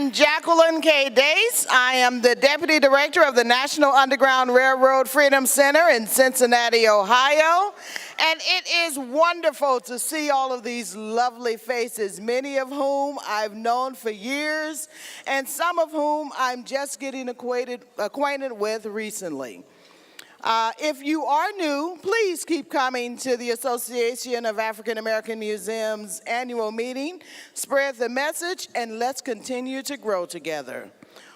am Jacqueline K. Dace. I am the Deputy Director of the National Underground Railroad Freedom Center in Cincinnati, Ohio. And it is wonderful to see all of these lovely faces, many of whom I've known for years, and some of whom I'm just getting acquainted with recently. If you are new, please keep coming to the Association of African American Museums annual meeting. Spread the message, and let's continue to grow together.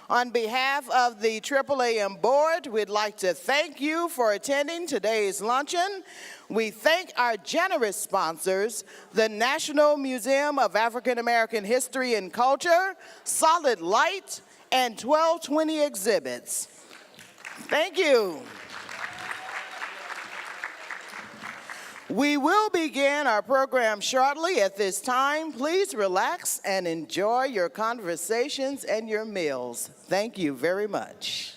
On behalf of the AAAM board, we'd like to thank you for attending today's luncheon. We thank our generous sponsors, the National Museum of African American History and Culture, Solid Light, and 1220 Exhibits. Thank you. We will begin our program shortly. At this time, please relax and enjoy your conversations and your meals. Thank you very much.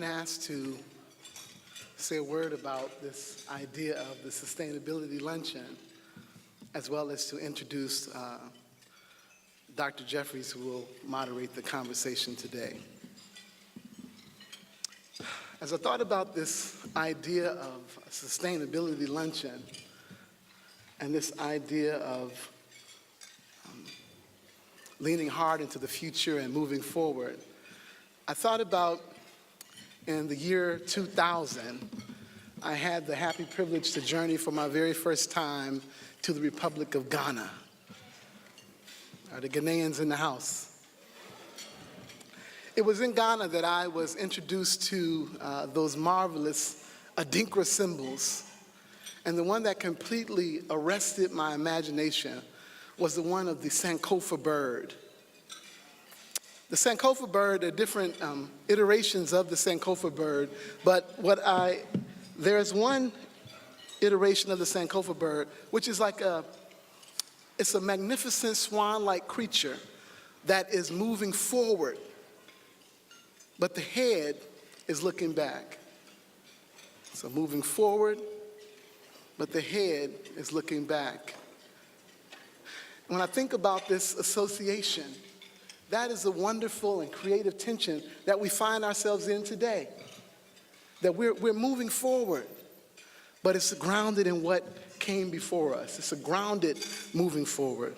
Asked to say a word about this idea of the sustainability luncheon, as well as to introduce Dr. Jeffries, who will moderate the conversation today. As I thought about this idea of a sustainability luncheon and this idea of leaning hard into the future and moving forward, I thought about in the year 2000, I had the happy privilege to journey for my very first time to the Republic of Ghana. Are the Ghanaians in the house? It was in Ghana that I was introduced to those marvelous Adinkra symbols. And the one that completely arrested my imagination was the one of the Sankofa bird. The Sankofa bird are different iterations of the Sankofa bird, but there's one iteration of the Sankofa bird, which is it's a magnificent swan-like creature that is moving forward, but the head is looking back. So moving forward, but the head is looking back. When I think about this association, that is the wonderful and creative tension that we find ourselves in today. That we're moving forward, but it's grounded in what came before us. It's a grounded moving forward.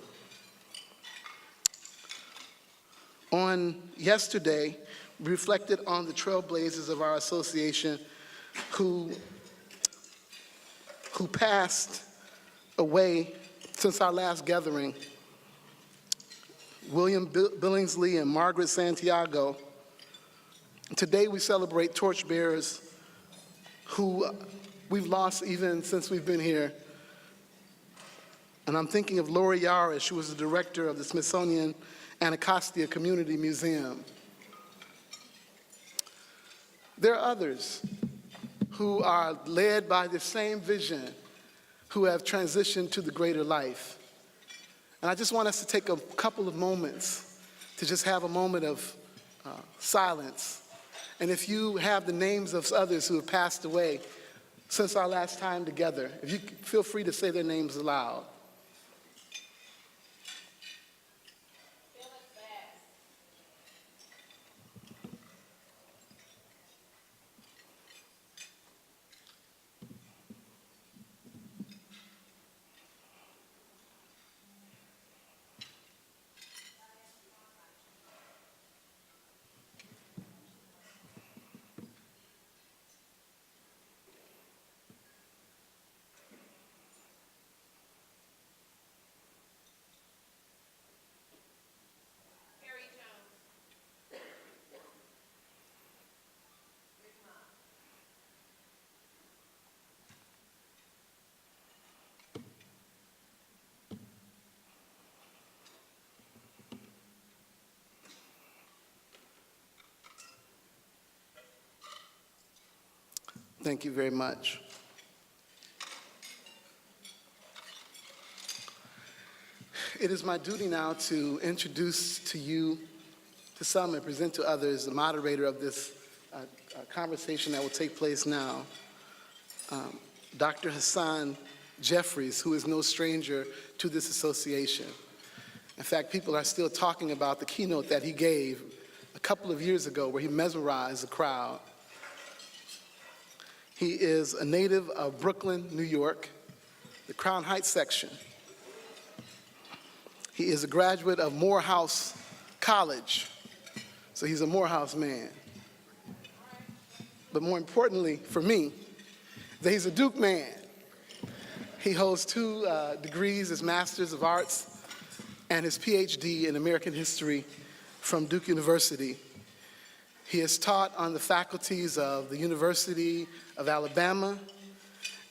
On yesterday, we reflected on the trailblazers of our association who passed away since our last gathering. William Billingsley and Margaret Santiago. Today we celebrate torchbearers who we've lost even since we've been here. And I'm thinking of Lori Yarish, who was the director of the Smithsonian Anacostia Community Museum. There are others who are led by the same vision, who have transitioned to the greater life. And I just want us to take a couple of moments to just have a moment of silence. And if you have the names of others who have passed away since our last time together, if you feel free to say their names aloud. Thank you very much. It is my duty now to introduce to you, to some, and present to others, the moderator of this conversation that will take place now, Dr. Hassan Jeffries, who is no stranger to this association. In fact, people are still talking about the keynote that he gave a couple of years ago where he mesmerized the crowd. He is a native of Brooklyn, New York, the Crown Heights section. He is a graduate of Morehouse College, so he's a Morehouse man. But more importantly for me, that he's a Duke man. He holds 2 degrees, his Master's of Arts and his PhD in American History from Duke University. He has taught on the faculties of the University of Alabama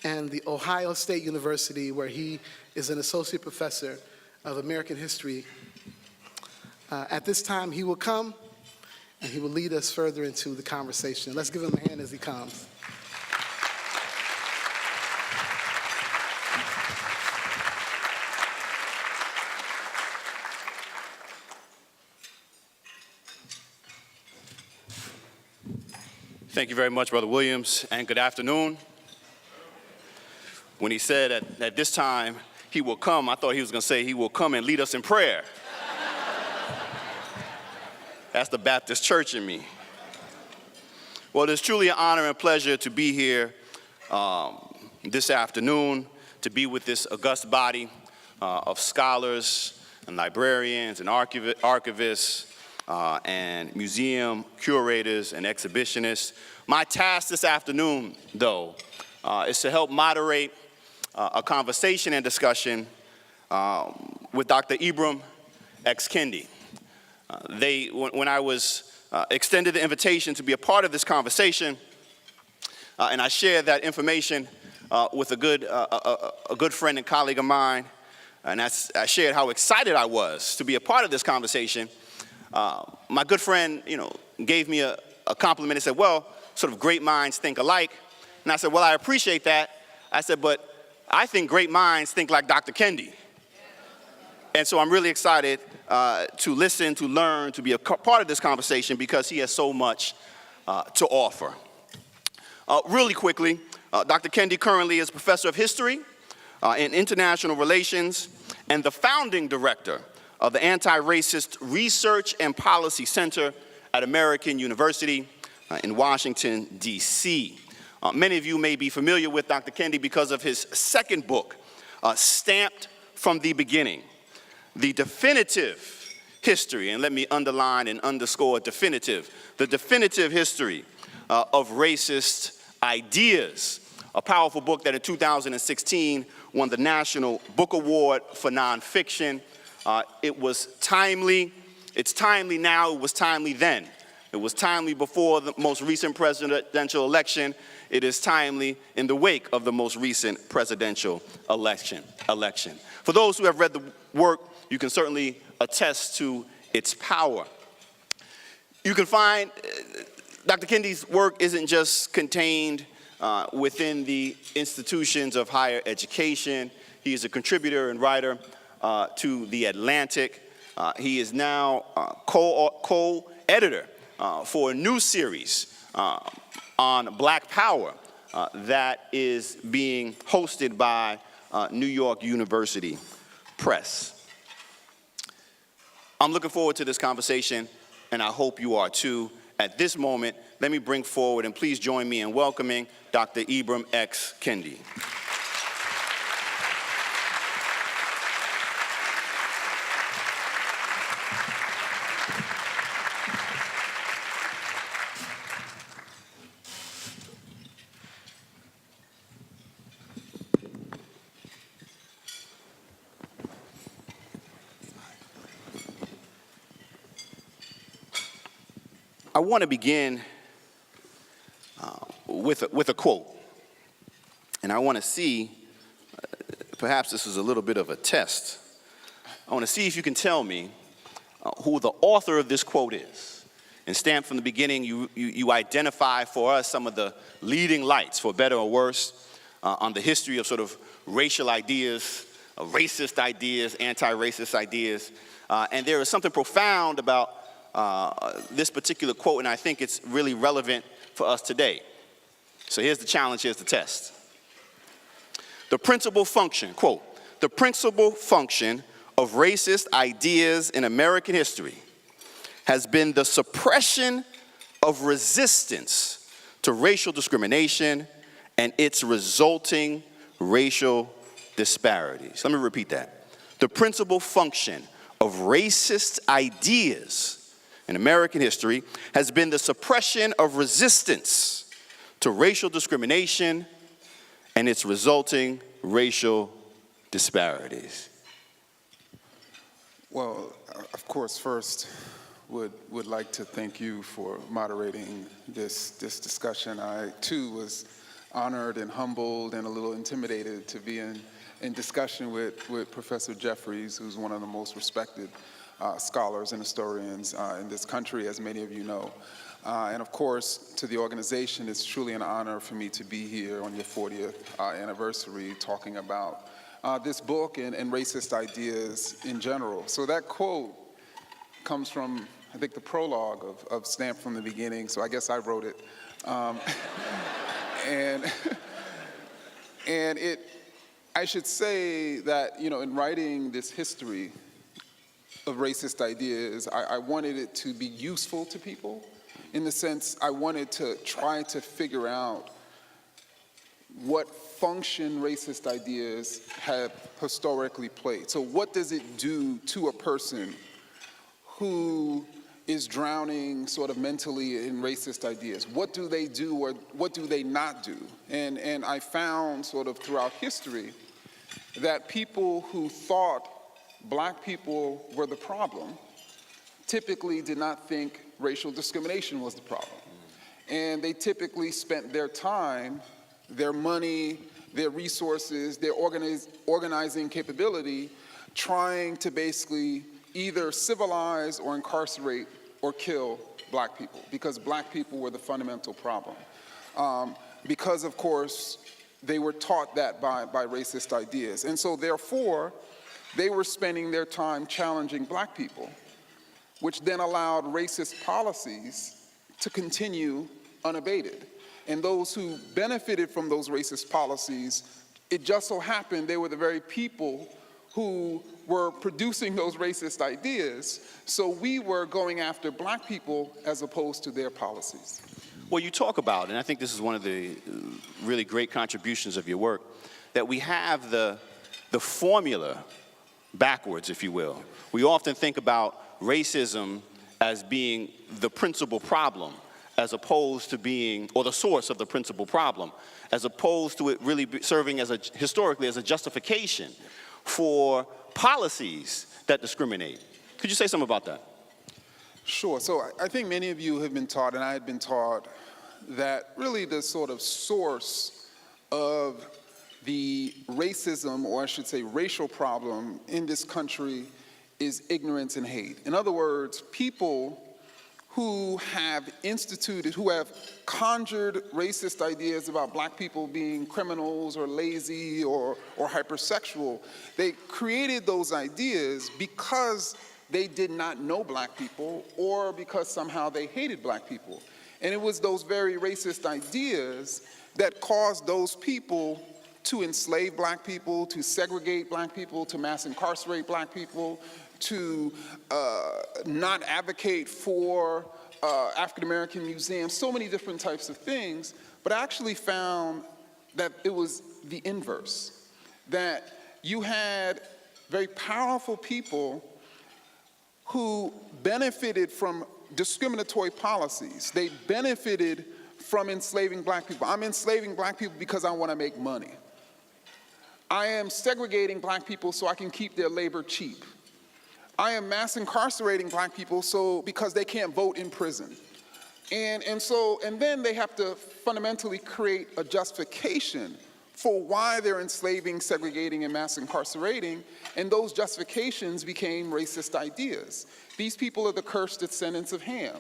and the Ohio State University, where he is an associate professor of American history. At this time, he will come and he will lead us further into the conversation. Let's give him a hand as he comes. Thank you very much, Brother Williams, and good afternoon. When he said at this time he will come, I thought he was going to say he will come and lead us in prayer. That's the Baptist church in me. Well, it is truly an honor and pleasure to be here this afternoon, to be with this august body of scholars and librarians and archivists and museum curators and exhibitionists. My task this afternoon, though, is to help moderate a conversation and discussion with Dr. Ibram Kendi. When I was extended the invitation to be a part of this conversation, and I shared that information with a good friend and colleague of mine, and I shared how excited I was to be a part of this conversation. My good friend, gave me a compliment and said, well, sort of great minds think alike. And I said, well, I appreciate that. I said, but I think great minds think like Dr. Kendi. And so I'm really excited to listen, to learn, to be a part of this conversation because he has so much to offer. Really quickly, Dr. Kendi currently is professor of history and international relations and the founding director of the Anti-Racist Research and Policy Center at American University in Washington, D.C. Many of you may be familiar with Dr. Kendi because of his second book, Stamped from the Beginning, The Definitive History, and let me underline and underscore definitive, the definitive history of racist ideas, a powerful book that in 2016 won the National Book Award for Nonfiction. It was timely. It's timely now. It was timely then. It was timely before the most recent presidential election. It is timely in the wake of the most recent presidential election. For those who have read the work, you can certainly attest to its power. You can find Dr. Kendi's work isn't just contained within the institutions of higher education. He is a contributor and writer to The Atlantic. He is now co-editor for a new series on Black Power that is being hosted by New York University Press. I'm looking forward to this conversation, and I hope you are too. At this moment, let me bring forward, and please join me in welcoming Dr. Ibram Kendi. I want to begin with a quote, and I want to see, perhaps this is a little bit of a test. I want to see if you can tell me who the author of this quote is. And Stamped from the Beginning, you identify for us some of the leading lights, for better or worse, on the history of sort of racial ideas, racist ideas, anti-racist ideas. And there is something profound about this particular quote, and I think it's really relevant for us today. So here's the challenge, here's the test. The principal function, quote, the principal function of racist ideas in American history has been the suppression of resistance to racial discrimination and its resulting racial disparities. Let me repeat that. The principal function of racist ideas in American history has been the suppression of resistance to racial discrimination and its resulting racial disparities. Well, of course, first, would like to thank you for moderating this discussion. I, too, was honored and humbled and a little intimidated to be in discussion with Professor Jeffries, who's one of the most respected scholars and historians in this country, as many of you know. And of course, to the organization, it's truly an honor for me to be here on your 40th anniversary talking about this book and racist ideas in general. So that quote comes from, I think, the prologue of Stamped from the Beginning, so I guess I wrote it. And I should say that, you know, in writing this history of racist ideas, I wanted it to be useful to people, in the sense I wanted to try to figure out what function racist ideas have historically played. So what does it do to a person who is drowning sort of mentally in racist ideas? What do they do or what do they not do? And I found sort of throughout history that people who thought black people were the problem typically did not think racial discrimination was the problem. And they typically spent their time, their money, their resources, their organizing capability trying to basically either civilize or incarcerate or kill black people, because black people were the fundamental problem. Because, of course, they were taught that by racist ideas. And so, therefore, they were spending their time challenging black people, which then allowed racist policies to continue unabated. And those who benefited from those racist policies, it just so happened they were the very people who were producing those racist ideas, so we were going after black people as opposed to their policies. Well, you talk about, and I think this is one of the really great contributions of your work, that we have the formula backwards, if you will. We often think about racism as being the principal problem, as opposed to being, or the source of the principal problem, as opposed to it really serving as historically as a justification for policies that discriminate. Could you say something about that? Sure. So I think many of you have been taught, and I had been taught, that really the sort of source of the racism, or I should say racial problem in this country is ignorance and hate. In other words, people who have instituted, who have conjured racist ideas about black people being criminals or lazy or hypersexual, they created those ideas because they did not know black people or because somehow they hated black people. And it was those very racist ideas that caused those people to enslave black people, to segregate black people, to mass incarcerate black people, to not advocate for African-American museums, so many different types of things, but I actually found that it was the inverse, that you had very powerful people who benefited from discriminatory policies. They benefited from enslaving black people. I'm enslaving black people because I want to make money. I am segregating black people so I can keep their labor cheap. I am mass incarcerating black people because they can't vote in prison. And then they have to fundamentally create a justification for why they're enslaving, segregating, and mass incarcerating, and those justifications became racist ideas. These people are the cursed descendants of Ham.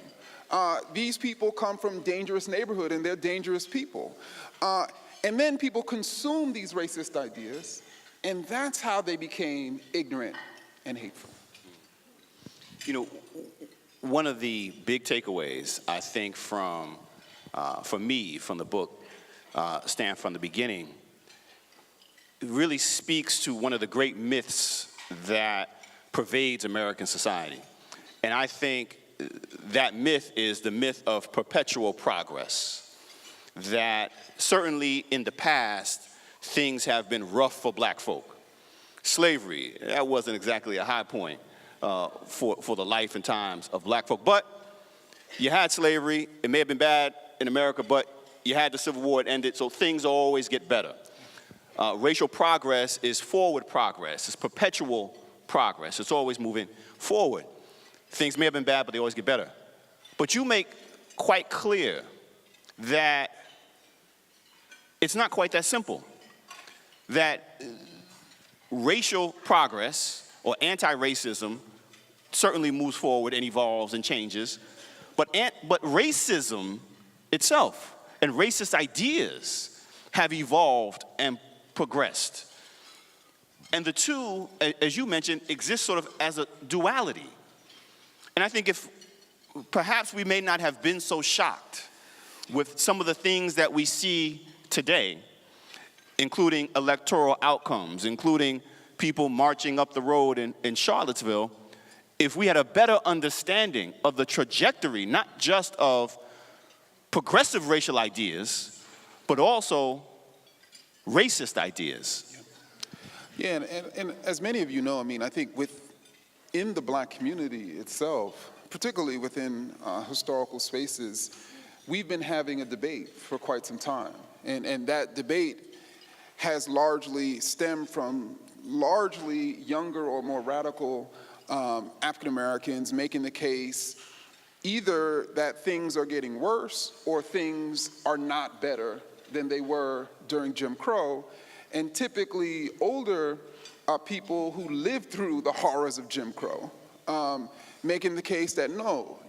These people come from dangerous neighborhood and they're dangerous people. And then people consume these racist ideas, and that's how they became ignorant and hateful. You know, one of the big takeaways, I think, for me, from the book, Stand From the Beginning, it really speaks to one of the great myths that pervades American society. And I think that myth is the myth of perpetual progress. That certainly in the past, things have been rough for black folk. Slavery, that wasn't exactly a high point for the life and times of black folk. But you had slavery. It may have been bad in America, but you had the Civil War, it ended, so things always get better. Racial progress is forward progress. It's perpetual progress. It's always moving forward. Things may have been bad, but they always get better. But you make quite clear that it's not quite that simple. That racial progress or anti-racism certainly moves forward and evolves and changes, but racism itself and racist ideas have evolved and progressed. And the two, as you mentioned, exist sort of as a duality. And I think if perhaps we may not have been so shocked with some of the things that we see today, including electoral outcomes, including people marching up the road in Charlottesville, if we had a better understanding of the trajectory, not just of progressive racial ideas, but also racist ideas. Yeah, and as many of you know, I mean, I think within the black community itself, particularly within historical spaces, we've been having a debate for quite some time. And that debate has largely stemmed from largely younger or more radical African Americans making the case either that things are getting worse or things are not better than they were during Jim Crow. And typically older people who lived through the horrors of Jim Crow, making the case that no,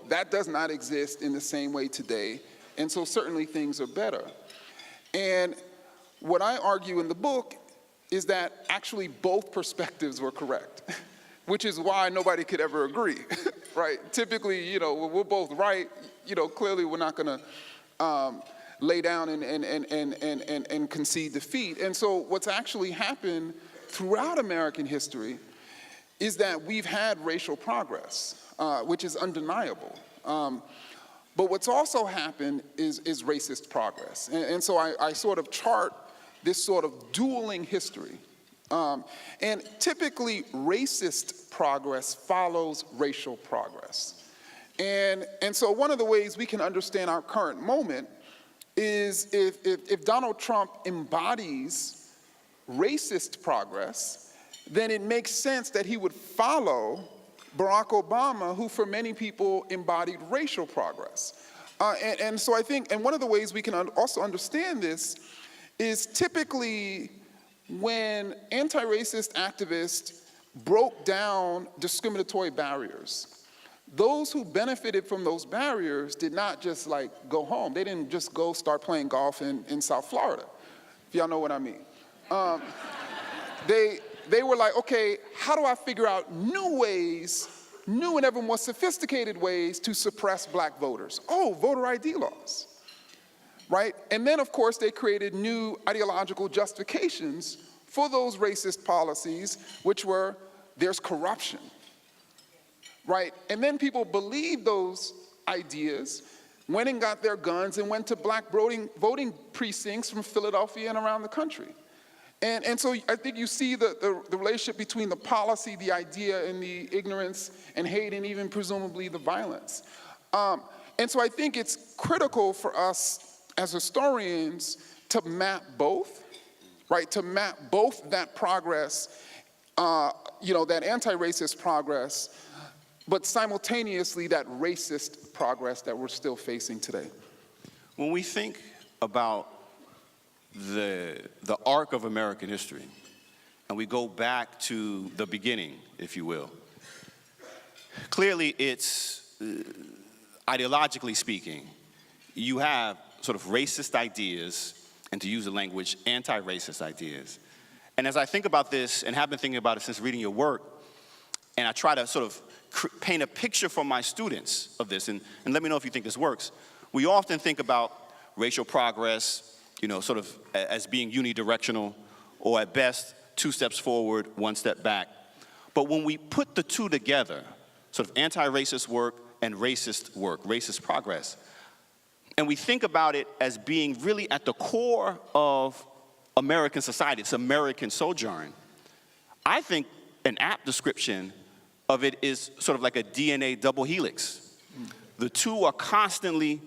that does not exist in the same way today, and so certainly things are better. And what I argue in the book is that actually both perspectives were correct, which is why nobody could ever agree, right? Typically, we're both right, clearly we're not gonna lay down and concede defeat. And so what's actually happened throughout American history is that we've had racial progress, which is undeniable. But what's also happened is racist progress. And so I sort of chart this sort of dueling history. And typically racist progress follows racial progress. And so one of the ways we can understand our current moment is if Donald Trump embodies racist progress, then it makes sense that he would follow Barack Obama, who for many people embodied racial progress. And so I think, and one of the ways we can also understand this is typically when anti-racist activists broke down discriminatory barriers, those who benefited from those barriers did not just go home. They didn't just go start playing golf in South Florida, if y'all know what I mean. They were like, okay, how do I figure out new and ever more sophisticated ways to suppress black voters? Oh, voter ID laws, right? And then, of course, they created new ideological justifications for those racist policies, which were, there's corruption, right? And then people believed those ideas, went and got their guns and went to black voting precincts from Philadelphia and around the country. And so I think you see the relationship between the policy, the idea, and the ignorance and hate, and even presumably the violence. And so I think it's critical for us as historians to map both, right? To map both that progress, that anti-racist progress, but simultaneously that racist progress that we're still facing today. When we think about the arc of American history, and we go back to the beginning, if you will, clearly it's ideologically speaking, you have sort of racist ideas, and to use the language, anti-racist ideas. And as I think about this, and have been thinking about it since reading your work, and I try to sort of paint a picture for my students of this, and let me know if you think this works. We often think about racial progress, sort of as being unidirectional, or at best, 2 steps forward, 1 step back. But when we put the two together, sort of anti-racist work and racist work, racist progress, and we think about it as being really at the core of American society, it's American sojourn, I think an apt description of it is sort of like a DNA double helix. The two are constantly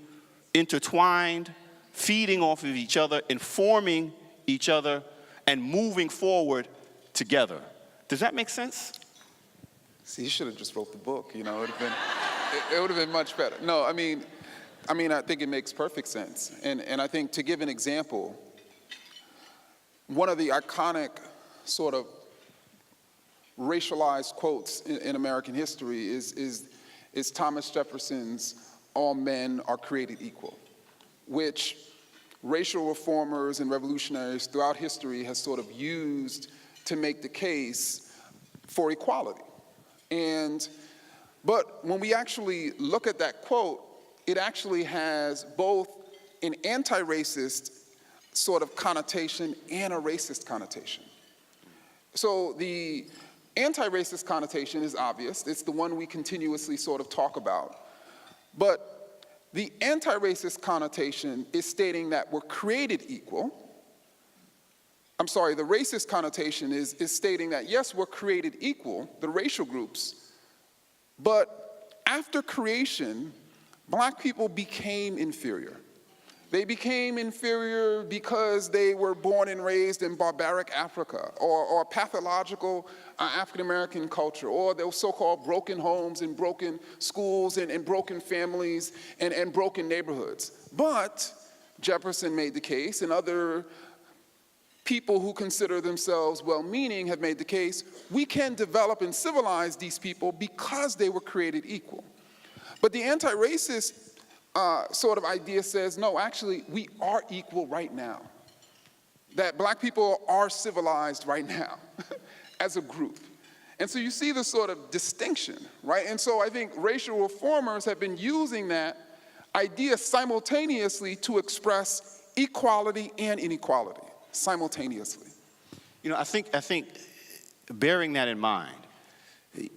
intertwined, feeding off of each other, informing each other, and moving forward together. Does that make sense? See, you should have just wrote the book, it would have been much better. No, I mean, I think it makes perfect sense. And I think, to give an example, one of the iconic sort of racialized quotes in American history is Thomas Jefferson's "All men are created equal," which racial reformers and revolutionaries throughout history has sort of used to make the case for equality. But when we actually look at that quote, it actually has both an anti-racist sort of connotation and a racist connotation. So the anti-racist connotation is obvious. It's the one we continuously sort of talk about. But the anti-racist connotation is stating that we're created equal. I'm sorry, the racist connotation is stating that, yes, we're created equal, the racial groups, but after creation, Black people became inferior. They became inferior because they were born and raised in barbaric Africa, or pathological African-American culture, or those so-called broken homes and broken schools and broken families and broken neighborhoods. But Jefferson made the case, and other people who consider themselves well-meaning have made the case, we can develop and civilize these people because they were created equal. But the anti-racist sort of idea says, no, actually, we are equal right now. That Black people are civilized right now as a group. And so you see the sort of distinction, right? And so I think racial reformers have been using that idea simultaneously to express equality and inequality, simultaneously. I think bearing that in mind,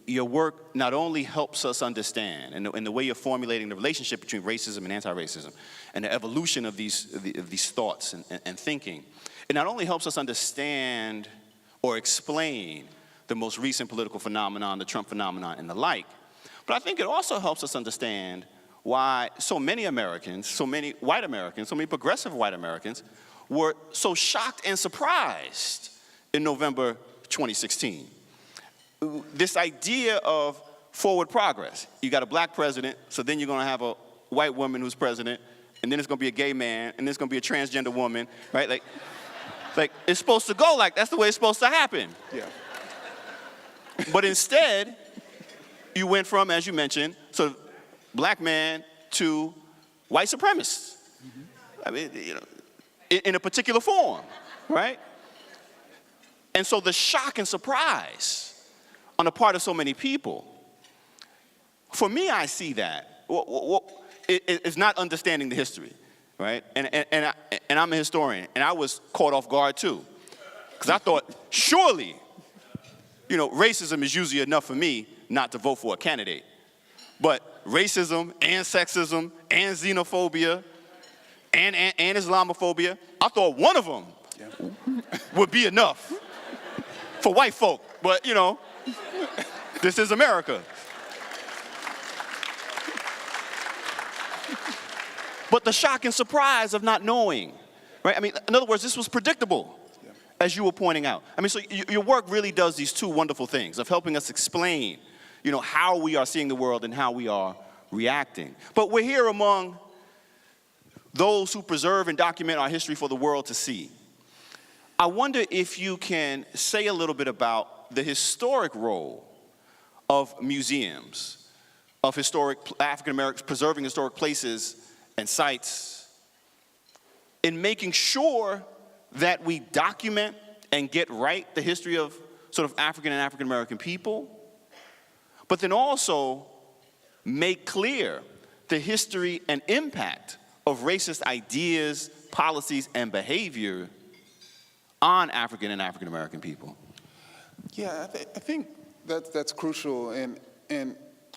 your work not only helps us understand, and the way you're formulating the relationship between racism and anti-racism, and the evolution of these thoughts and thinking, it not only helps us understand or explain the most recent political phenomenon, the Trump phenomenon and the like, but I think it also helps us understand why so many Americans, so many white Americans, so many progressive white Americans were so shocked and surprised in November 2016. This idea of forward progress. You got a Black president, so then you're going to have a white woman who's president, and then it's going to be a gay man, and then it's going to be a transgender woman, right? Like it's supposed to go like that's the way it's supposed to happen. Yeah. But instead, you went from, as you mentioned, sort of Black man to white supremacist. Mm-hmm. I mean, in a particular form, right? And so the shock and surprise on the part of so many people, for me, I see that. It's not understanding the history, right? And I'm a historian, and I was caught off guard too, because I thought, surely, racism is usually enough for me not to vote for a candidate. But racism and sexism and xenophobia and Islamophobia, I thought one of them would be enough for white folk. But, this is America. But the shock and surprise of not knowing, right? I mean, in other words, this was predictable, as you were pointing out. I mean, so your work really does these two wonderful things of helping us explain, how we are seeing the world and how we are reacting. But we're here among those who preserve and document our history for the world to see. I wonder if you can say a little bit about the historic role of museums of historic African Americans, preserving historic places and sites, in making sure that we document and get right the history of sort of African and African American people, but then also make clear the history and impact of racist ideas, policies, and behavior on African and African American people. Yeah, I think that's crucial, and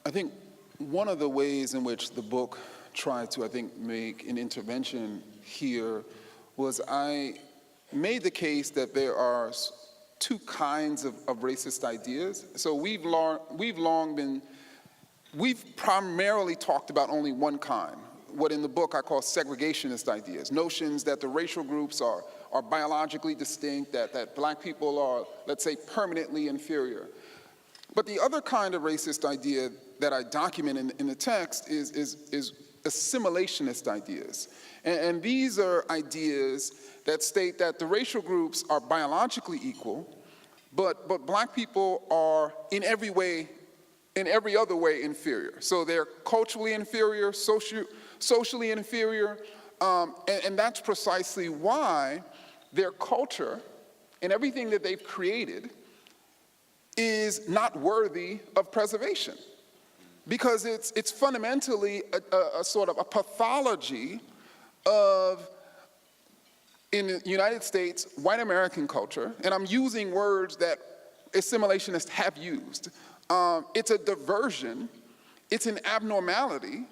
I think one of the ways in which the book tried to, I think, make an intervention here was I made the case that there are two kinds of racist ideas. So we've primarily talked about only one kind, what in the book I call segregationist ideas, notions that the racial groups are biologically distinct, that black people are, let's say, permanently inferior. But the other kind of racist idea that I document in the text is assimilationist ideas. And these are ideas that state that the racial groups are biologically equal, but black people are in every other way inferior. So they're culturally inferior, socially inferior, and that's precisely why their culture and everything that they've created is not worthy of preservation, because it's fundamentally a sort of a pathology of, in the United States, white American culture, and I'm using words that assimilationists have used. It's a diversion, it's an abnormality,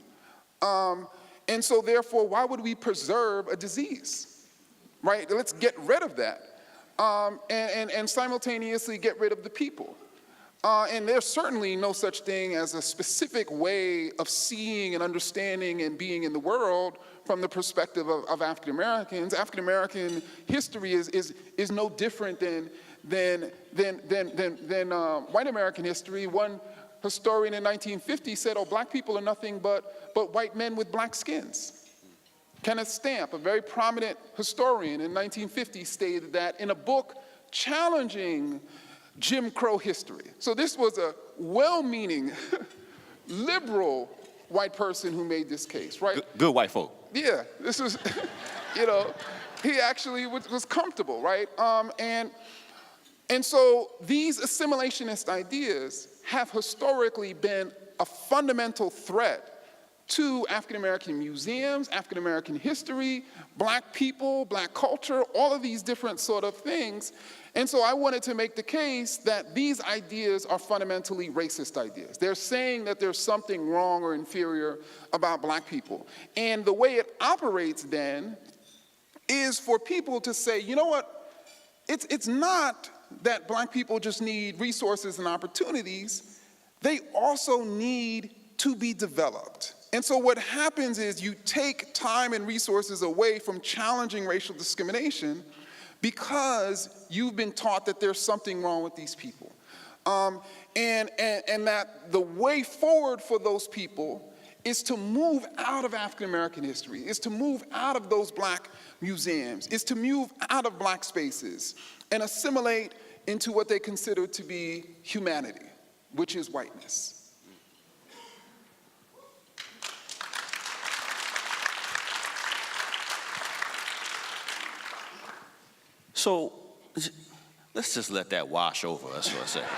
and so therefore, why would we preserve a disease, right? Let's get rid of that, and simultaneously get rid of the people. And there's certainly no such thing as a specific way of seeing and understanding and being in the world from the perspective of African Americans. African American history is no different than white American history. One historian in 1950 said, "Oh, black people are nothing but white men with black skins." Kenneth Stamp, a very prominent historian in 1950, stated that in a book challenging Jim Crow history. So this was a well-meaning, liberal white person who made this case, right? Good white folk. Yeah, this was, he actually was comfortable, right? And so these assimilationist ideas have historically been a fundamental threat to African American museums, African American history, black people, black culture, all of these different sort of things. And so I wanted to make the case that these ideas are fundamentally racist ideas. They're saying that there's something wrong or inferior about black people. And the way it operates then is for people to say, you know what, it's not that black people just need resources and opportunities, they also need to be developed. And so what happens is you take time and resources away from challenging racial discrimination because you've been taught that there's something wrong with these people. And that the way forward for those people is to move out of African American history, is to move out of those black museums, is to move out of black spaces and assimilate into what they consider to be humanity, which is whiteness. So let's just let that wash over us for a second.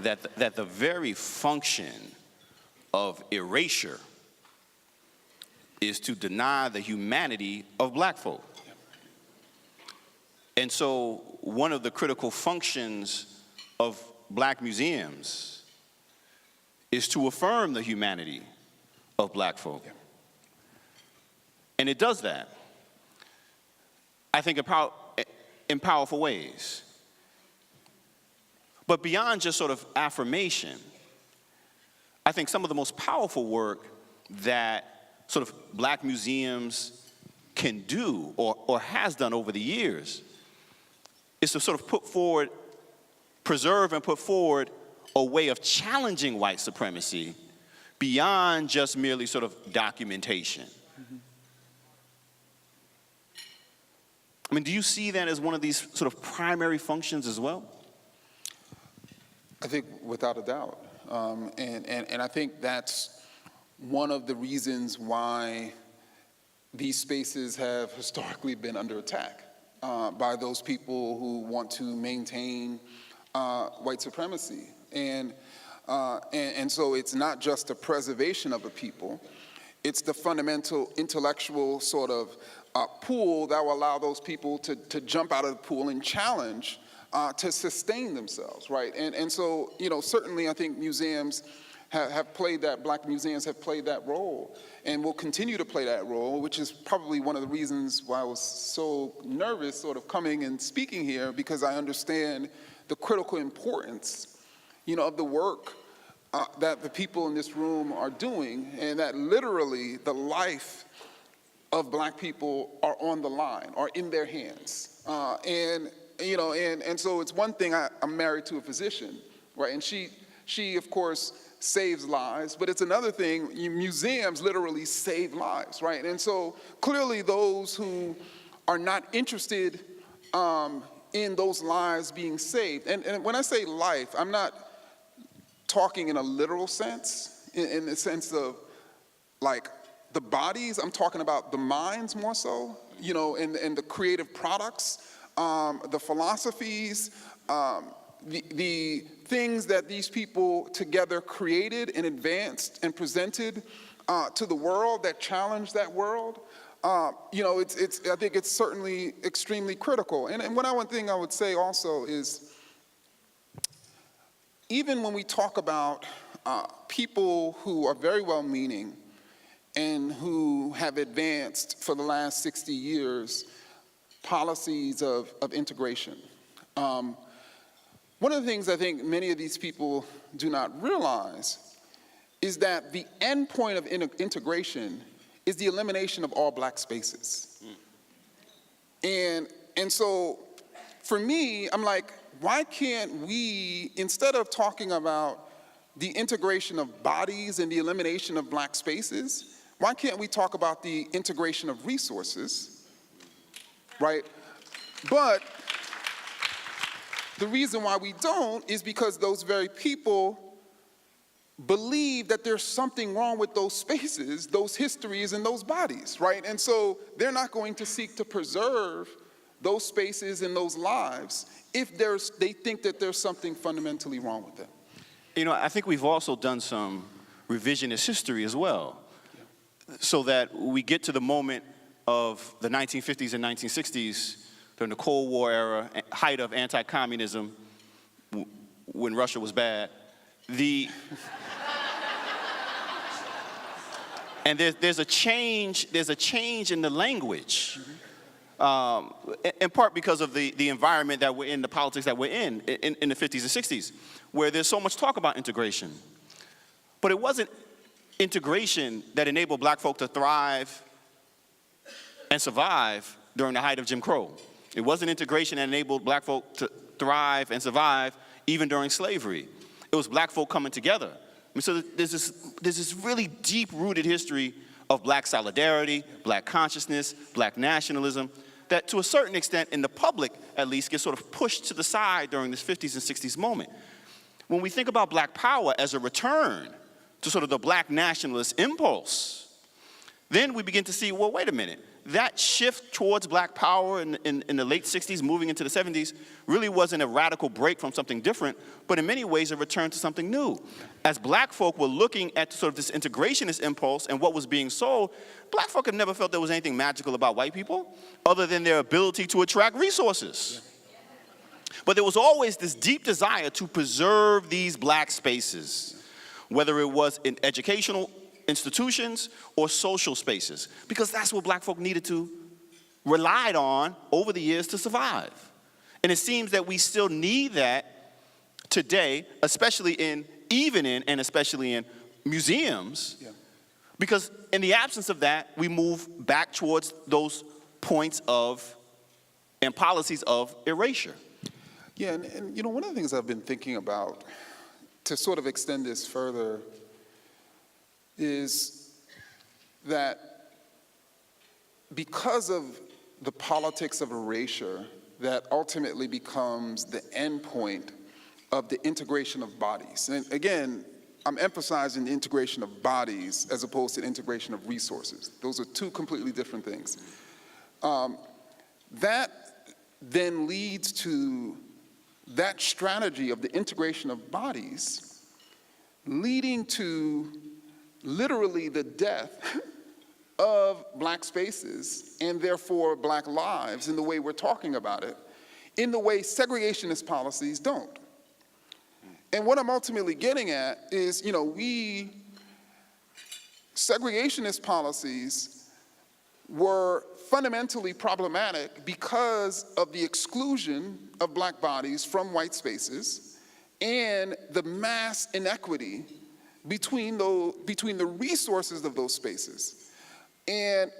That the very function of erasure is to deny the humanity of black folk. And so one of the critical functions of black museums is to affirm the humanity of black folk. And it does that, I think, in powerful ways. But beyond just sort of affirmation, I think some of the most powerful work that sort of black museums can do or has done over the years is to sort of put forward, preserve and put forward a way of challenging white supremacy beyond just merely sort of documentation. Mm-hmm. I mean, do you see that as one of these sort of primary functions as well? I think without a doubt. And I think that's one of the reasons why these spaces have historically been under attack by those people who want to maintain white supremacy. And so it's not just the preservation of a people, it's the fundamental intellectual sort of pool that will allow those people to jump out of the pool and challenge to sustain themselves, right? And so, certainly I think museums have played that, Black museums have played that role and will continue to play that role, which is probably one of the reasons why I was so nervous sort of coming and speaking here, because I understand the critical importance, of the work that the people in this room are doing, and that literally the life of Black people are on the line, are in their hands. And so it's one thing, I'm married to a physician, right? And she of course saves lives, but it's another thing, museums literally save lives, right? And so clearly those who are not interested in those lives being saved, and when I say life, I'm not talking in a literal sense, in the sense of like the bodies, I'm talking about the minds more so, and the creative products, the philosophies, the things that these people together created and advanced and presented to the world that challenged that world. I think it's certainly extremely critical. And one thing I would say also is, even when we talk about people who are very well-meaning and who have advanced for the last 60 years policies of integration, one of the things I think many of these people do not realize is that the end point of integration is the elimination of all Black spaces. And so for me, I'm like, why can't we, instead of talking about the integration of bodies and the elimination of Black spaces, why can't we talk about the integration of resources, right? But the reason why we don't is because those very people believe that there's something wrong with those spaces, those histories, and those bodies, right? And so they're not going to seek to preserve those spaces and those lives if they think that there's something fundamentally wrong with them. I think we've also done some revisionist history as well, so that we get to the moment of the 1950s and 1960s, during the Cold War era, height of anti-communism, when Russia was bad. And there's a change in the language, in part because of the environment that we're in, the politics that we're in the 50s and 60s, where there's so much talk about integration. But it wasn't integration that enabled Black folk to thrive and survive during the height of Jim Crow. It wasn't integration that enabled Black folk to thrive and survive even during slavery. It was Black folk coming together. So there's this really deep-rooted history of Black solidarity, Black consciousness, Black nationalism, that to a certain extent, in the public at least, gets sort of pushed to the side during this 50s and 60s moment. When we think about Black power as a return to sort of the Black nationalist impulse, then we begin to see, well, wait a minute. That shift towards Black power in the late 60s, moving into the 70s, really wasn't a radical break from something different, but in many ways a return to something new. As Black folk were looking at sort of this integrationist impulse and what was being sold, Black folk had never felt there was anything magical about white people, other than their ability to attract resources. But there was always this deep desire to preserve these Black spaces, whether it was in educational institutions or social spaces, because that's what Black folk needed to, relied on over the years to survive. And it seems that we still need that today, especially in museums, because in the absence of that, we move back towards those points of and policies of erasure. Yeah, and one of the things I've been thinking about, to sort of extend this further, is that because of the politics of erasure that ultimately becomes the end point of the integration of bodies. And again, I'm emphasizing the integration of bodies as opposed to the integration of resources. Those are two completely different things. That then leads to that strategy of the integration of bodies leading to literally the death of Black spaces and therefore Black lives in the way we're talking about it, in the way segregationist policies don't. And what I'm ultimately getting at is, segregationist policies were fundamentally problematic because of the exclusion of Black bodies from white spaces and the mass inequity between the resources of those spaces. And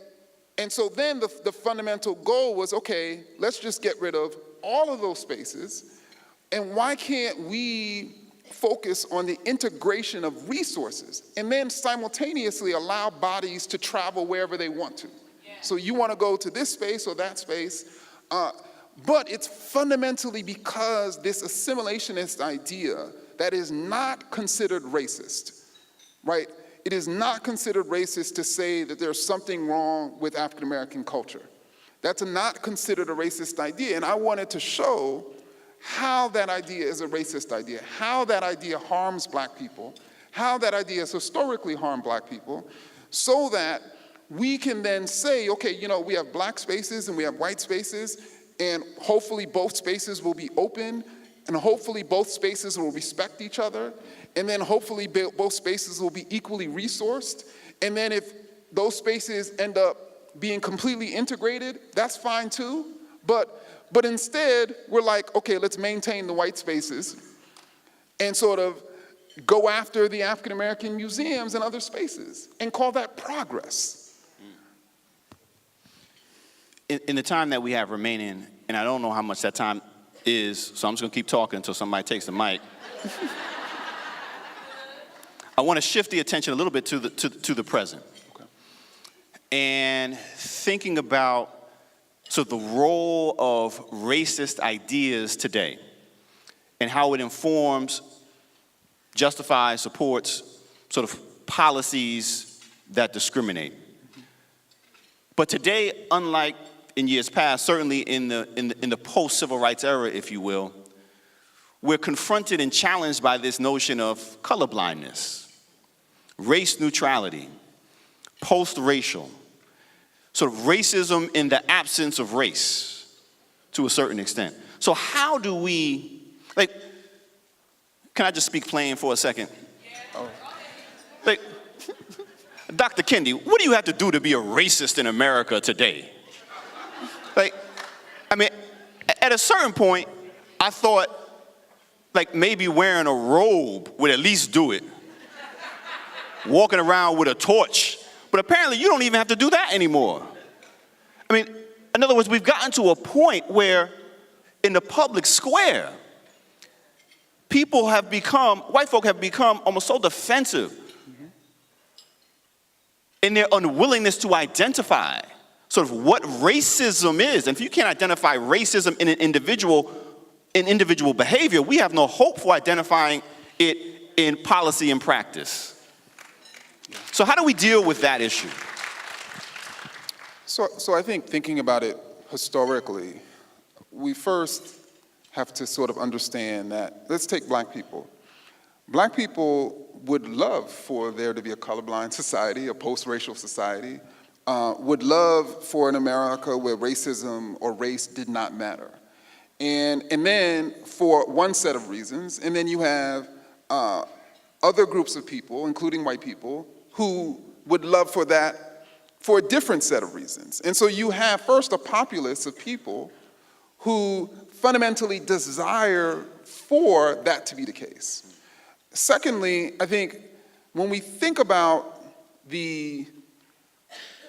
so then the fundamental goal was, okay, let's just get rid of all of those spaces, and why can't we focus on the integration of resources and then simultaneously allow bodies to travel wherever they want to? Yeah. So you want to go to this space or that space, but it's fundamentally because this assimilationist idea that is not considered racist, right? It is not considered racist to say that there's something wrong with African American culture. That's not considered a racist idea, and I wanted to show how that idea is a racist idea, how that idea harms Black people, how that idea has historically harmed Black people, so that we can then say, okay, we have Black spaces and we have white spaces, and hopefully both spaces will be open, and hopefully both spaces will respect each other, and then hopefully both spaces will be equally resourced, and then if those spaces end up being completely integrated, that's fine too, but instead, we're like, okay, let's maintain the white spaces and sort of go after the African American museums and other spaces and call that progress. In the time that we have remaining, and I don't know how much that time is, so I'm just gonna keep talking until somebody takes the mic. I wanna shift the attention a little bit to the present. Okay. And thinking about the role of racist ideas today and how it informs, justifies, supports sort of policies that discriminate. But today, unlike in years past, certainly in the post-civil rights era, if you will, we're confronted and challenged by this notion of colorblindness, race neutrality, post-racial, sort of racism in the absence of race, to a certain extent. So how do we, can I just speak plain for a second? Oh. Dr. Kendi, what do you have to do to be a racist in America today? At a certain point, I thought, maybe wearing a robe would at least do it. Walking around with a torch. But apparently you don't even have to do that anymore. In other words, we've gotten to a point where in the public square, white folk have become almost so defensive in their unwillingness to identify sort of what racism is. And if you can't identify racism in individual behavior, we have no hope for identifying it in policy and practice. So how do we deal with that issue? So I think thinking about it historically, we first have to sort of understand that, let's take Black people. Black people would love for there to be a colorblind society, a post-racial society, would love for an America where racism or race did not matter. And then for one set of reasons, and then you have other groups of people, including white people, who would love for that for a different set of reasons. And so you have first a populace of people who fundamentally desire for that to be the case. Secondly, I think when we think about the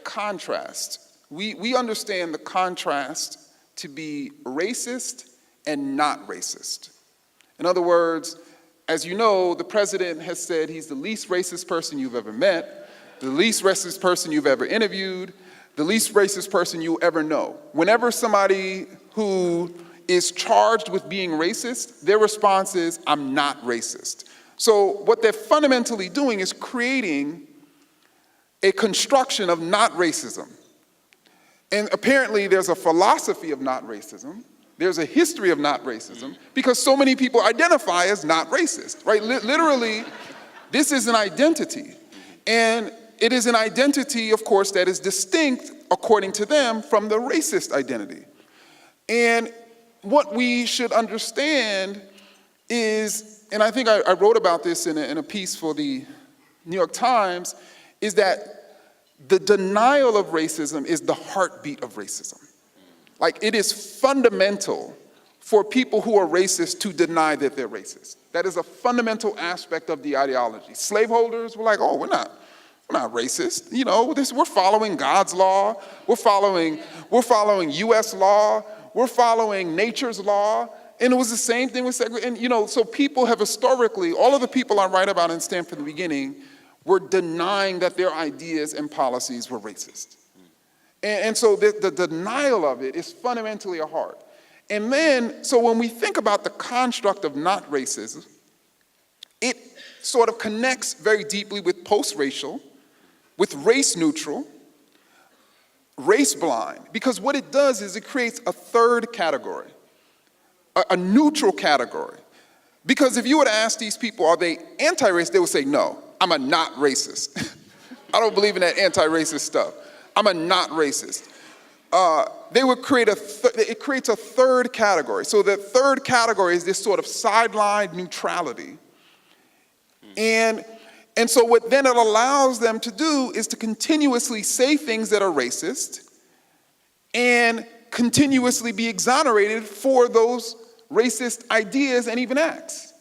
contrast, we understand the contrast to be racist and not racist. In other words, as you know, the president has said he's the least racist person you've ever met, the least racist person you've ever interviewed, the least racist person you ever know. Whenever somebody who is charged with being racist, their response is, I'm not racist. So what they're fundamentally doing is creating a construction of not racism. And apparently there's a philosophy of not racism. There's a history of not racism because so many people identify as not racist, right? Literally, this is an identity. And it is an identity, of course, that is distinct, according to them, from the racist identity. And what we should understand is, and I think I wrote about this in a piece for the New York Times, is that the denial of racism is the heartbeat of racism. Like, it is fundamental for people who are racist to deny that they're racist. That is a fundamental aspect of the ideology. Slaveholders were like, oh, we're not racist. You know, we're following God's law. We're following U.S. law. We're following nature's law. And it was the same thing with segregation. And, you know, so people have historically, all of the people I write about and stand from the beginning, were denying that their ideas and policies were racist. And so the denial of it is fundamentally a heart. And then, so when we think about the construct of not racism, it sort of connects very deeply with post-racial, with race-neutral, race-blind, because what it does is it creates a third category, a neutral category. Because if you were to ask these people, are they anti-racist, they would say, no, I'm a not racist. I don't believe in that anti-racist stuff. I'm a not racist. They would create it creates a third category. So the third category is this sort of sideline neutrality. And so what then it allows them to do is to continuously say things that are racist and continuously be exonerated for those racist ideas and even acts.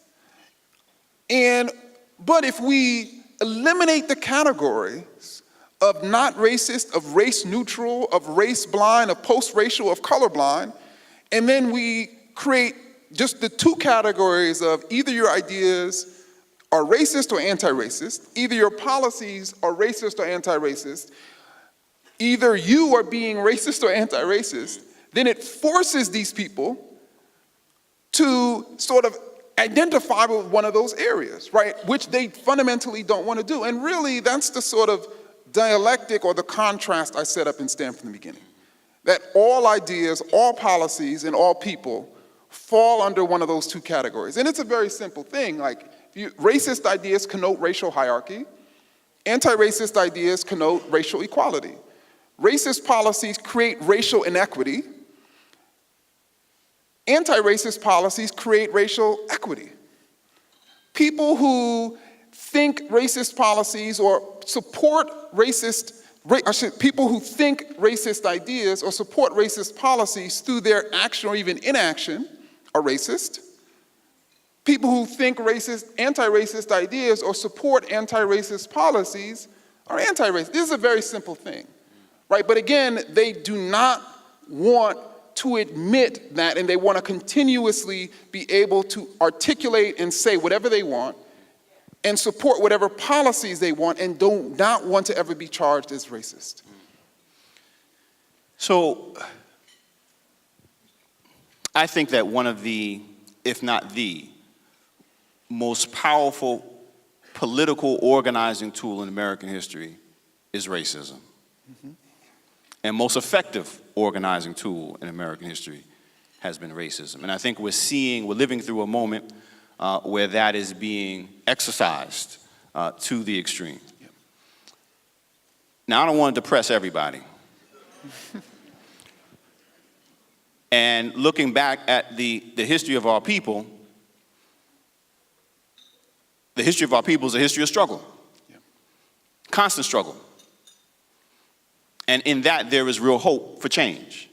But if we eliminate the categories of not racist, of race neutral, of race blind, of post-racial, of colorblind, and then we create just the two categories of either your ideas are racist or anti-racist, either your policies are racist or anti-racist, either you are being racist or anti-racist, then it forces these people to sort of identify with one of those areas, right? Which they fundamentally don't want to do. And really, that's the sort of dialectic or the contrast I set up in Stand from the beginning. That all ideas, all policies, and all people fall under one of those two categories. And it's a very simple thing. Like, racist ideas connote racial hierarchy. Anti-racist ideas connote racial equality. Racist policies create racial inequity. Anti-racist policies create racial equity. People who think racist policies or support people who think racist ideas or support racist policies through their action or even inaction are racist. People who think anti-racist ideas or support anti-racist policies are anti-racist. This is a very simple thing, right? But again, they do not want to admit that, and they want to continuously be able to articulate and say whatever they want and support whatever policies they want and do not want to ever be charged as racist. So I think that one of the, if not the, most powerful political organizing tool in American history is racism. Mm-hmm. And most effective organizing tool in American history has been racism. And I think we're living through a moment where that is being exercised to the extreme. Yep. Now, I don't want to depress everybody. And looking back at the history of our people, the history of our people is a history of struggle. Yep. Constant struggle. And in that, there is real hope for change.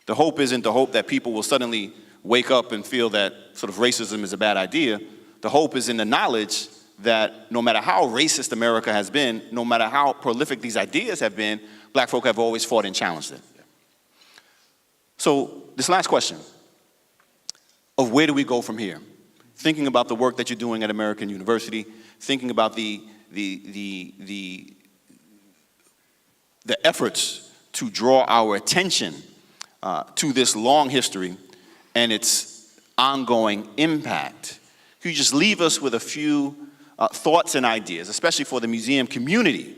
The hope isn't the hope that people will suddenly wake up and feel that sort of racism is a bad idea. The hope is in the knowledge that no matter how racist America has been, no matter how prolific these ideas have been, black folk have always fought and challenged it. So this last question of where do we go from here? Thinking about the work that you're doing at American University, thinking about the efforts to draw our attention to this long history and its ongoing impact. Could you just leave us with a few thoughts and ideas, especially for the museum community,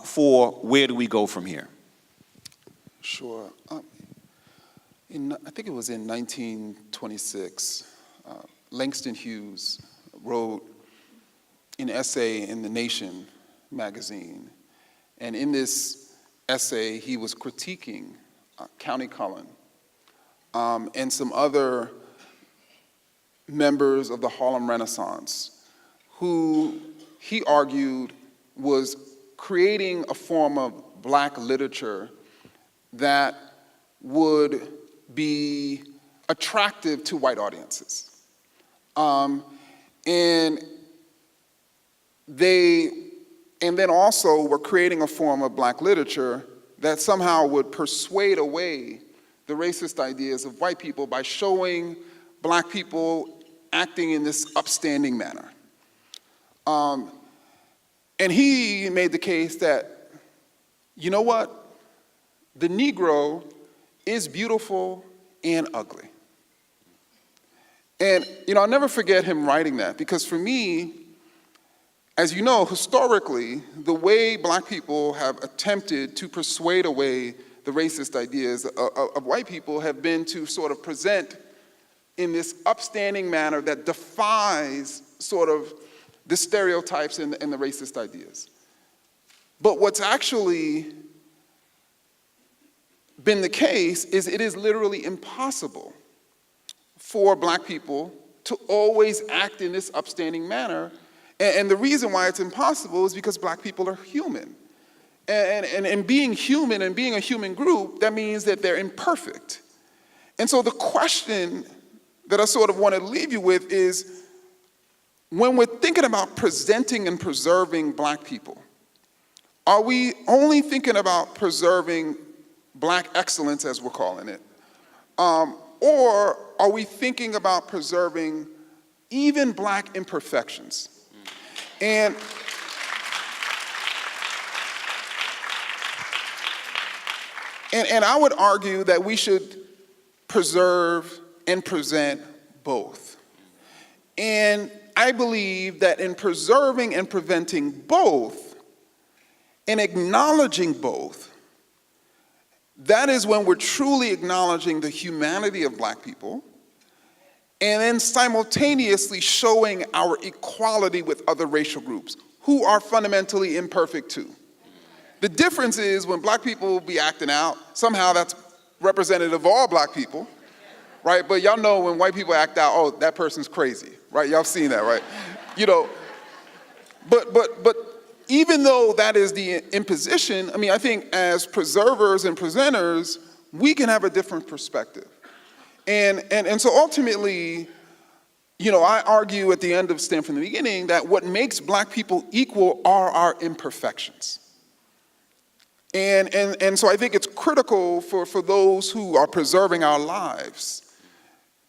for where do we go from here? Sure. I think it was in 1926, Langston Hughes wrote an essay in The Nation magazine. And in this essay, he was critiquing County Cullen and some other members of the Harlem Renaissance who he argued was creating a form of black literature that would be attractive to white audiences. And then also were creating a form of black literature that somehow would persuade away the racist ideas of white people by showing black people acting in this upstanding manner. And he made the case that, you know what? The Negro is beautiful and ugly. And, I'll never forget him writing that, because for me, as you know, historically, the way black people have attempted to persuade away the racist ideas of white people have been to sort of present in this upstanding manner that defies sort of the stereotypes and the racist ideas. But what's actually been the case is it is literally impossible for black people to always act in this upstanding manner. And the reason why it's impossible is because black people are human. And being human and being a human group, that means that they're imperfect. And so the question that I sort of want to leave you with is, when we're thinking about presenting and preserving black people, are we only thinking about preserving black excellence, as we're calling it? Or are we thinking about preserving even black imperfections? And I would argue that we should preserve and present both. And I believe that in preserving and presenting both, and acknowledging both, that is when we're truly acknowledging the humanity of black people, and then simultaneously showing our equality with other racial groups who are fundamentally imperfect too. The difference is when black people be acting out, somehow that's representative of all black people, right? But y'all know when white people act out, oh, that person's crazy, right? Y'all seen that, right? But even though that is the imposition, I think as preservers and presenters, we can have a different perspective. And so ultimately, I argue at the end of Stand from the Beginning that what makes black people equal are our imperfections. And so I think it's critical for those who are preserving our lives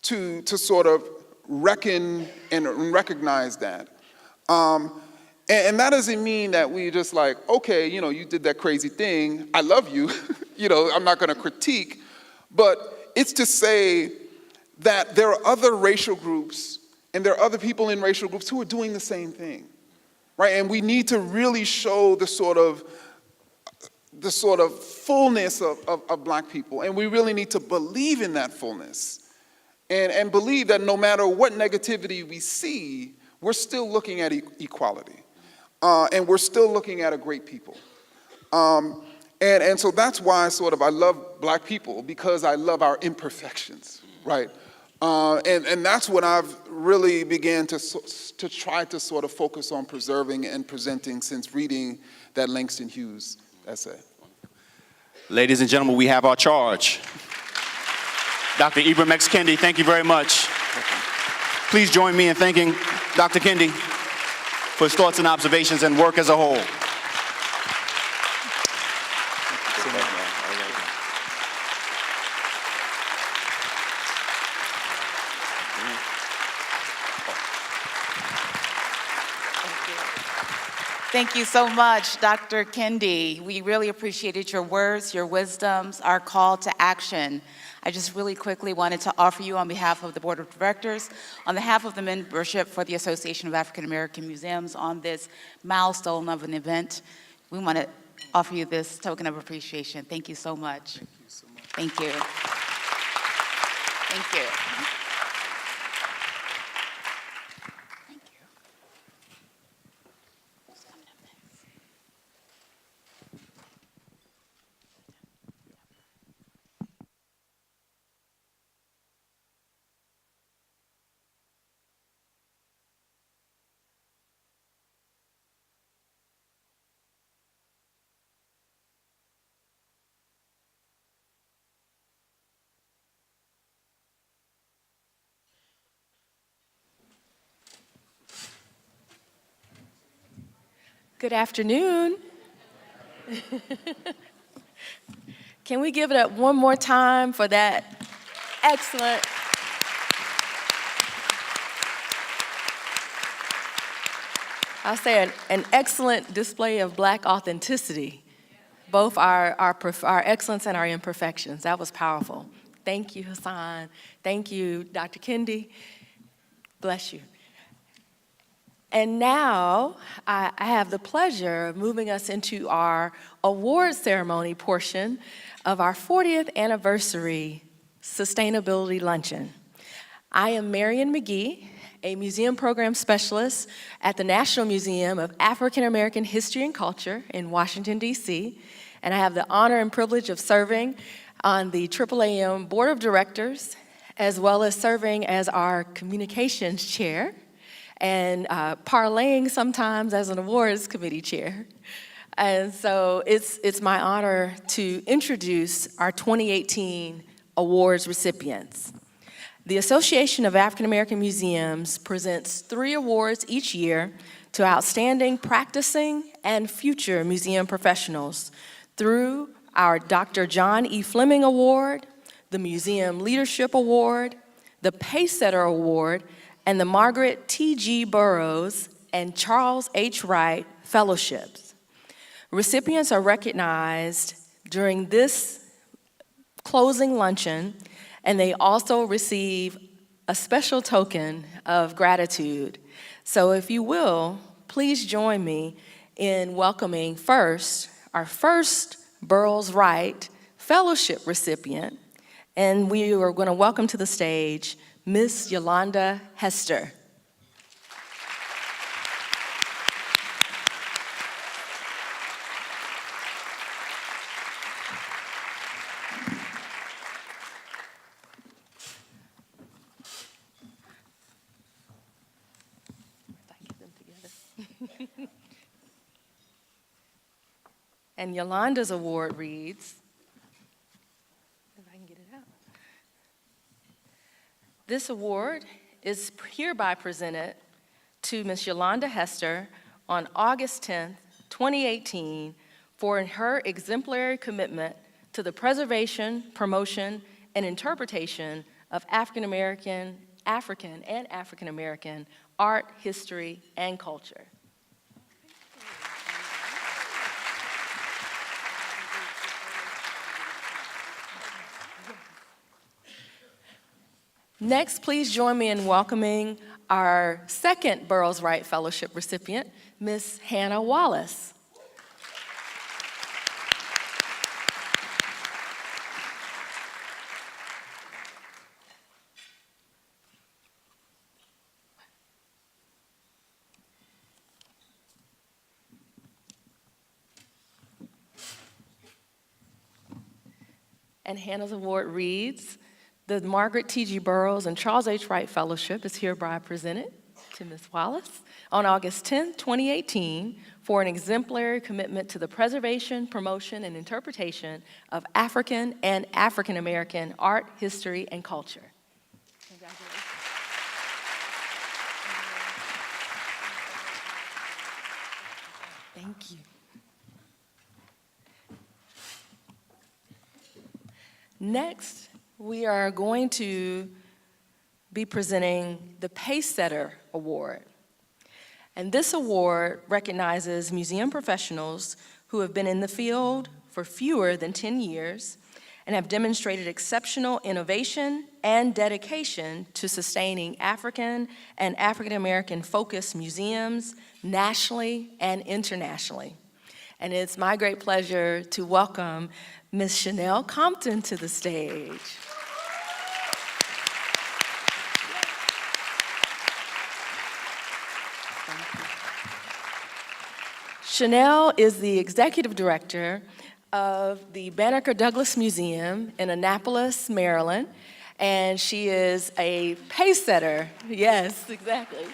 to sort of reckon and recognize that. And that doesn't mean that we just like, okay, you did that crazy thing, I love you, I'm not gonna critique, but it's to say that there are other racial groups and there are other people in racial groups who are doing the same thing, right? And we need to really show the sort of fullness of black people, and we really need to believe in that fullness and believe that no matter what negativity we see, we're still looking at equality. And we're still looking at a great people. And so that's why I love black people, because I love our imperfections, right? And that's what I've really began to try to sort of focus on preserving and presenting since reading that Langston Hughes essay. Ladies and gentlemen, we have our charge. Dr. Ibram X. Kendi, thank you very much. Please join me in thanking Dr. Kendi for his thoughts and observations and work as a whole. Thank you so much, Dr. Kendi. We really appreciated your words, your wisdoms, our call to action. I just really quickly wanted to offer you on behalf of the Board of Directors, on behalf of the membership for the Association of African American Museums on this milestone of an event, we want to offer you this token of appreciation. Thank you so much. Thank you so much. Thank you. Thank you. Thank you. Who's coming up next? Good afternoon. Can we give it up one more time for that excellent? I'll say an excellent display of Black authenticity, both our excellence and our imperfections. That was powerful. Thank you, Hassan. Thank you, Dr. Kendi. Bless you. And now I have the pleasure of moving us into our award ceremony portion of our 40th anniversary Sustainability Luncheon. I am Marion McGee, a museum program specialist at the National Museum of African American History and Culture in Washington, D.C., and I have the honor and privilege of serving on the AAAM Board of Directors, as well as serving as our communications chair, and parlaying sometimes as an awards committee chair. And so it's my honor to introduce our 2018 awards recipients. The Association of African American Museums presents 3 awards each year to outstanding practicing and future museum professionals through our Dr. John E. Fleming Award, the Museum Leadership Award, the Pacesetter Award, and the Margaret T.G. Burroughs and Charles H. Wright Fellowships. Recipients are recognized during this closing luncheon, and they also receive a special token of gratitude. So if you will, please join me in welcoming first our first Burroughs Wright Fellowship recipient, and we are going to welcome to the stage Miss Yolanda Hester. And Yolanda's award reads, if I can get it out. This award is hereby presented to Ms. Yolanda Hester on August 10th, 2018, for her exemplary commitment to the preservation, promotion, and interpretation of African American art, history, and culture. Next, please join me in welcoming our second Burroughs Wright Fellowship recipient, Ms. Hannah Wallace. And Hannah's award reads, the Margaret T.G. Burroughs and Charles H. Wright Fellowship is hereby presented to Ms. Wallace on August 10, 2018, for an exemplary commitment to the preservation, promotion, and interpretation of African and African American art, history, and culture. Congratulations. Thank you. Next, we are going to be presenting the Pacesetter Award. And this award recognizes museum professionals who have been in the field for fewer than 10 years and have demonstrated exceptional innovation and dedication to sustaining African and African American focused museums nationally and internationally. And it's my great pleasure to welcome Ms. Chanel Compton to the stage. Chanel is the executive director of the Banneker Douglas Museum in Annapolis, Maryland, and she is a pace setter. Yes, exactly.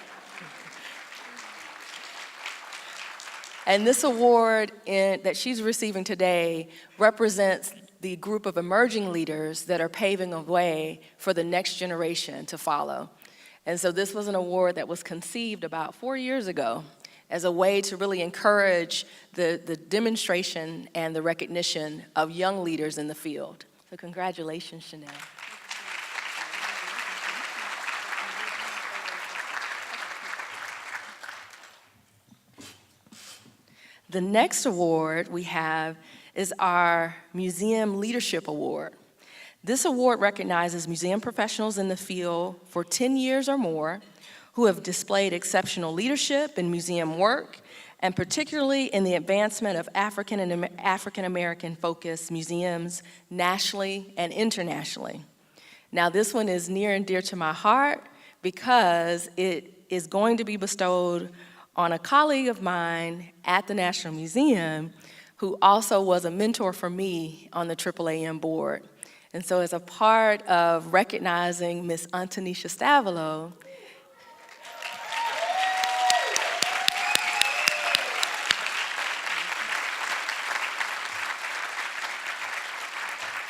And this award that she's receiving today represents the group of emerging leaders that are paving a way for the next generation to follow. And so this was an award that was conceived about 4 years ago as a way to really encourage the demonstration and the recognition of young leaders in the field. So congratulations, Chanel. The next award we have is our Museum Leadership Award. This award recognizes museum professionals in the field for 10 years or more who have displayed exceptional leadership in museum work, and particularly in the advancement of African and African American focused museums nationally and internationally. Now, this one is near and dear to my heart because it is going to be bestowed on a colleague of mine at the National Museum who also was a mentor for me on the AAAM board. And so as a part of recognizing Ms. Antonisha Stavilo,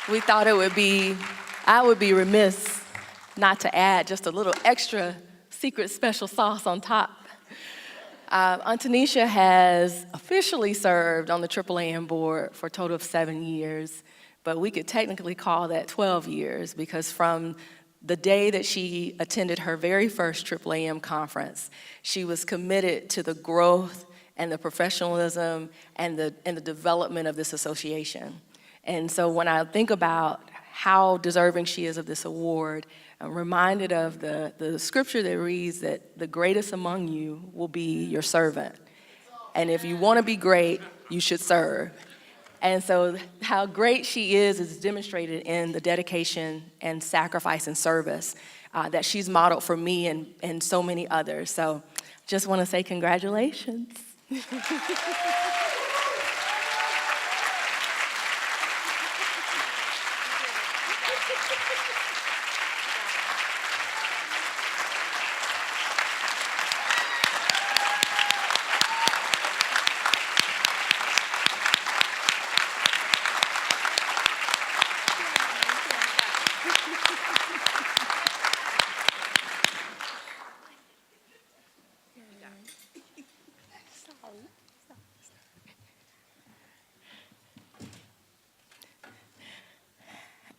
we thought I would be remiss not to add just a little extra secret special sauce on top. Antonisha has officially served on the AAAM board for a total of 7 years, but we could technically call that 12 years because from the day that she attended her very first AAAM conference, she was committed to the growth and the professionalism and the development of this association. And so when I think about how deserving she is of this award, I'm reminded of the scripture that reads that the greatest among you will be your servant. And if you want to be great, you should serve. And so how great she is demonstrated in the dedication and sacrifice and service that she's modeled for me and so many others. So just want to say congratulations.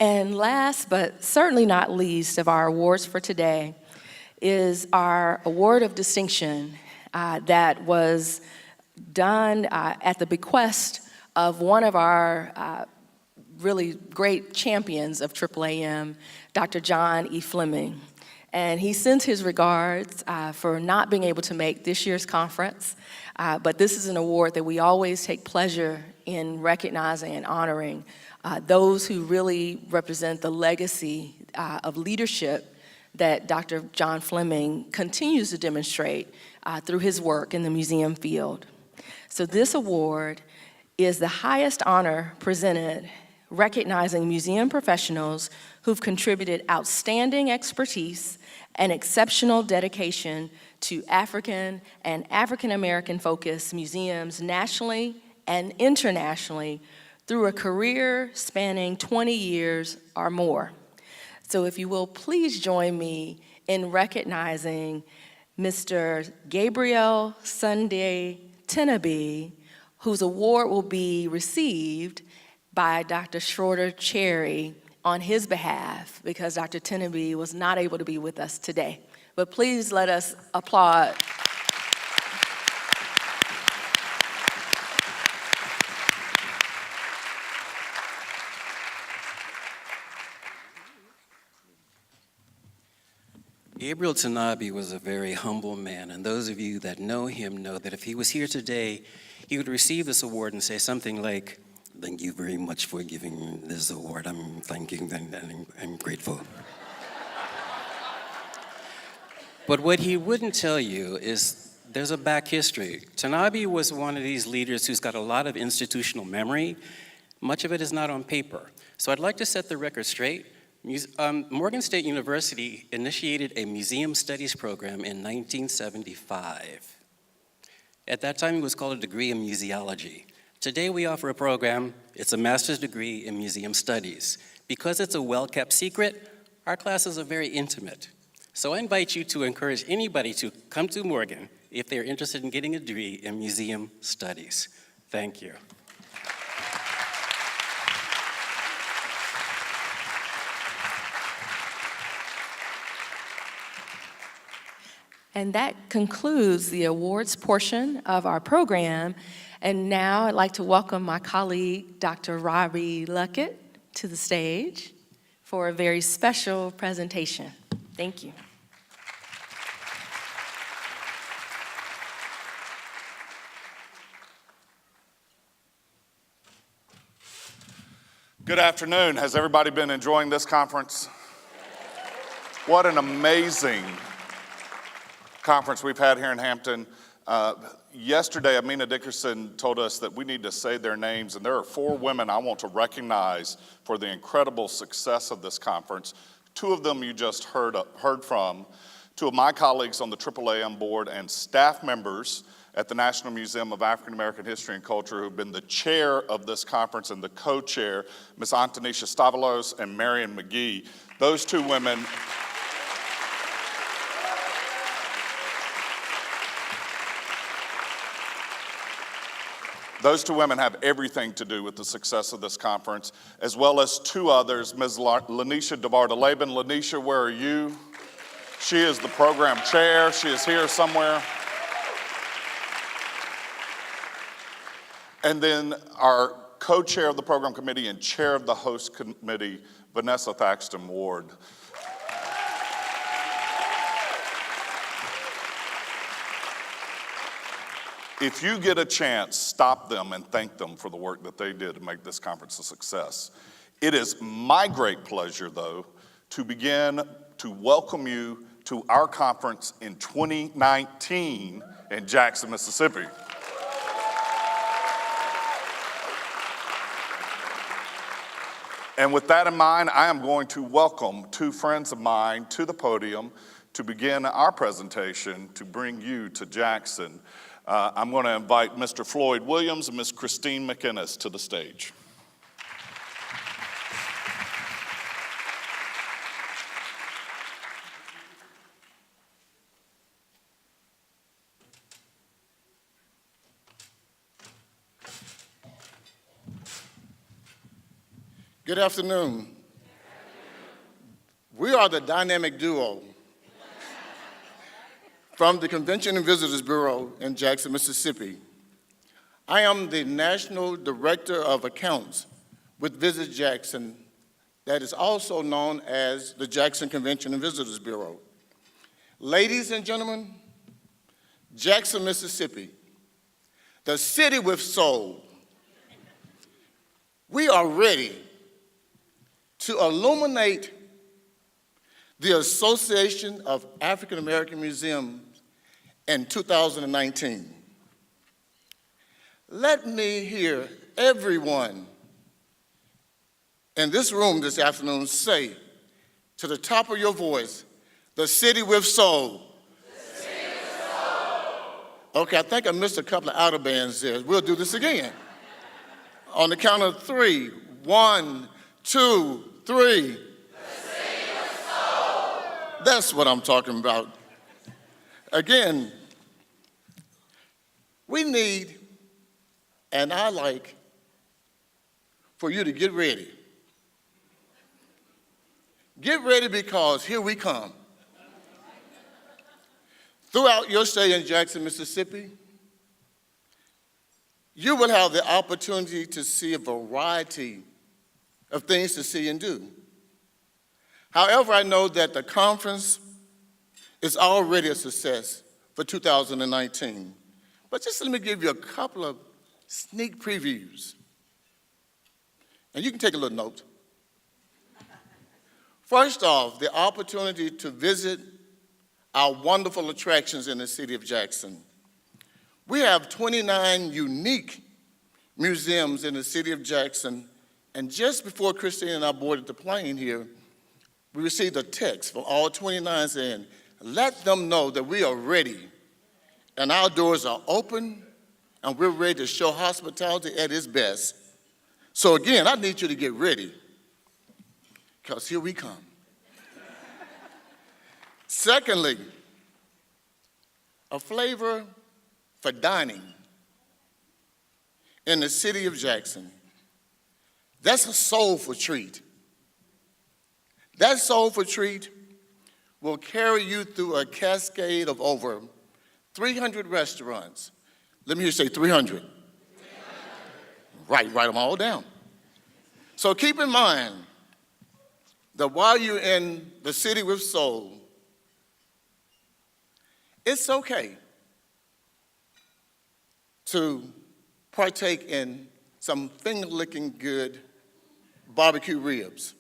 And last but certainly not least of our awards for today is our award of distinction that was done at the bequest of one of our really great champions of AAAM, Dr. John E. Fleming. And he sends his regards for not being able to make this year's conference, but this is an award that we always take pleasure in recognizing and honoring those who really represent the legacy of leadership that Dr. John Fleming continues to demonstrate through his work in the museum field. So this award is the highest honor presented recognizing museum professionals who've contributed outstanding expertise and exceptional dedication to African and African American focused museums nationally and internationally through a career spanning 20 years or more. So if you will, please join me in recognizing Mr. Gabriel Sunday Tenabe, whose award will be received by Dr. Schroeder Cherry on his behalf because Dr. Tenabe was not able to be with us today. But please let us applaud. Gabriel Tanabe was a very humble man, and those of you that know him know that if he was here today, he would receive this award and say something like, "Thank you very much for giving me this award. I'm thanking and I'm grateful." But what he wouldn't tell you is there's a back history. Tanabe was one of these leaders who's got a lot of institutional memory. Much of it is not on paper. So I'd like to set the record straight. Morgan State University initiated a museum studies program in 1975. At that time, it was called a degree in museology. Today, we offer a program, it's a master's degree in museum studies. Because it's a well-kept secret, our classes are very intimate. So I invite you to encourage anybody to come to Morgan if they're interested in getting a degree in museum studies. Thank you. And that concludes the awards portion of our program. And now I'd like to welcome my colleague, Dr. Robbie Luckett, to the stage for a very special presentation. Thank you. Good afternoon. Has everybody been enjoying this conference? What an amazing conference we've had here in Hampton. Yesterday, Amina Dickerson told us that we need to say their names, and there are 4 women I want to recognize for the incredible success of this conference. 2 of them you just heard from, 2 of my colleagues on the AAAM board and staff members at the National Museum of African American History and Culture who've been the chair of this conference and the co-chair, Ms. Antonisha Stavalos and Marion McGee. Those 2 women have everything to do with the success of this conference, as well as 2 others, Ms. Lanisha DeVarda-Laban. Lanisha, where are you? She is the program chair. She is here somewhere. And then our co-chair of the program committee and chair of the host committee, Vanessa Thaxton Ward. If you get a chance, stop them and thank them for the work that they did to make this conference a success. It is my great pleasure, though, to begin to welcome you to our conference in 2019 in Jackson, Mississippi. And with that in mind, I am going to welcome 2 friends of mine to the podium to begin our presentation to bring you to Jackson. I'm going to invite Mr. Floyd Williams and Ms. Christine McInnes to the stage. Good afternoon. We are the dynamic duo from the Convention and Visitors Bureau in Jackson, Mississippi. I am the National Director of Accounts with Visit Jackson, that is also known as the Jackson Convention and Visitors Bureau. Ladies and gentlemen, Jackson, Mississippi, the city with soul. We are ready to illuminate the Association of African American Museums in 2019. Let me hear everyone in this room this afternoon say to the top of your voice, the city with soul. The city with soul. Okay, I think I missed a couple of outer bands there. We'll do this again. On the count of 3, 1, 2, 3. That's what I'm talking about. Again, we need, and I like, for you to get ready. Get ready because here we come. Throughout your stay in Jackson, Mississippi, you will have the opportunity to see a variety of things to see and do. However, I know that the conference is already a success for 2019. But just let me give you a couple of sneak previews. And you can take a little note. First off, the opportunity to visit our wonderful attractions in the city of Jackson. We have 29 unique museums in the city of Jackson, and just before Christine and I boarded the plane here, we received a text from all 29 saying, let them know that we are ready, and our doors are open, and we're ready to show hospitality at its best. So again, I need you to get ready, because here we come. Secondly, a flavor for dining in the city of Jackson. That's a soulful treat. That soulful treat will carry you through a cascade of over 300 restaurants. Let me hear you say 300. Write them all down. So keep in mind that while you're in the city with soul, it's okay to partake in some finger-licking good barbecue ribs.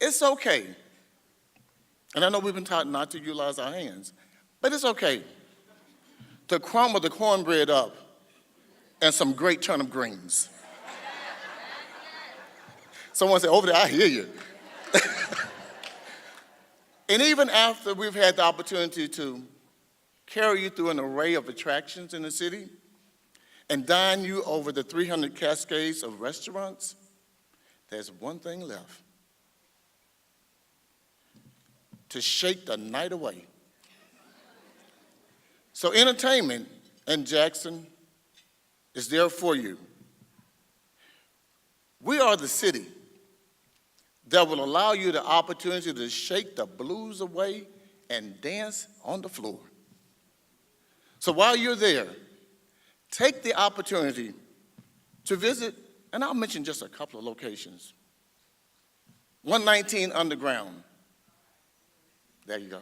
It's okay, and I know we've been taught not to utilize our hands, but it's okay to crumble the cornbread up and some great turnip greens. Someone said, over there, I hear you. And even after we've had the opportunity to carry you through an array of attractions in the city and dine you over the 300 cascades of restaurants, there's one thing left: to shake the night away. So entertainment in Jackson is there for you. We are the city that will allow you the opportunity to shake the blues away and dance on the floor. So while you're there, take the opportunity to visit, and I'll mention just a couple of locations. 119 Underground. There you go.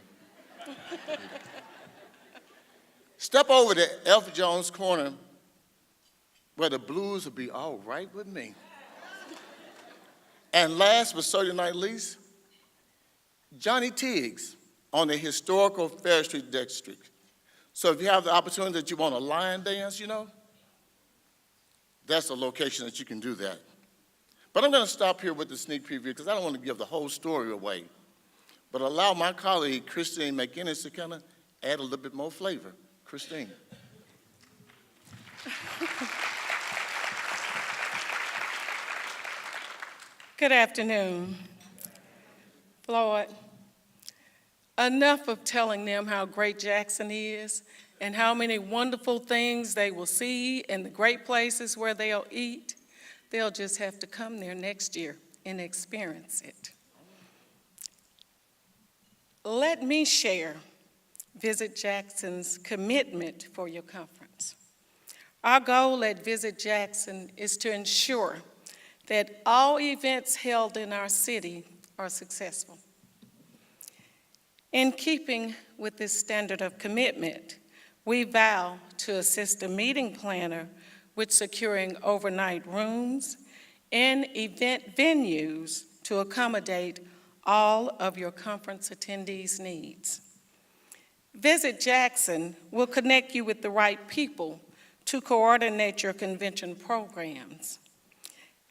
Step over to F. Jones Corner, where the blues will be all right with me. And last but certainly not least, Johnny Tiggs on the historical Fair Street district. So if you have the opportunity that you want a line dance, that's a location that you can do that. But I'm going to stop here with the sneak preview because I don't want to give the whole story away, but allow my colleague, Christine McGinnis, to kind of add a little bit more flavor. Christine. Good afternoon. Floyd, enough of telling them how great Jackson is and how many wonderful things they will see and the great places where they'll eat. They'll just have to come there next year and experience it. Let me share Visit Jackson's commitment for your conference. Our goal at Visit Jackson is to ensure that all events held in our city are successful. In keeping with this standard of commitment, we vow to assist the meeting planner with securing overnight rooms and event venues to accommodate all of your conference attendees' needs. Visit Jackson will connect you with the right people to coordinate your convention programs,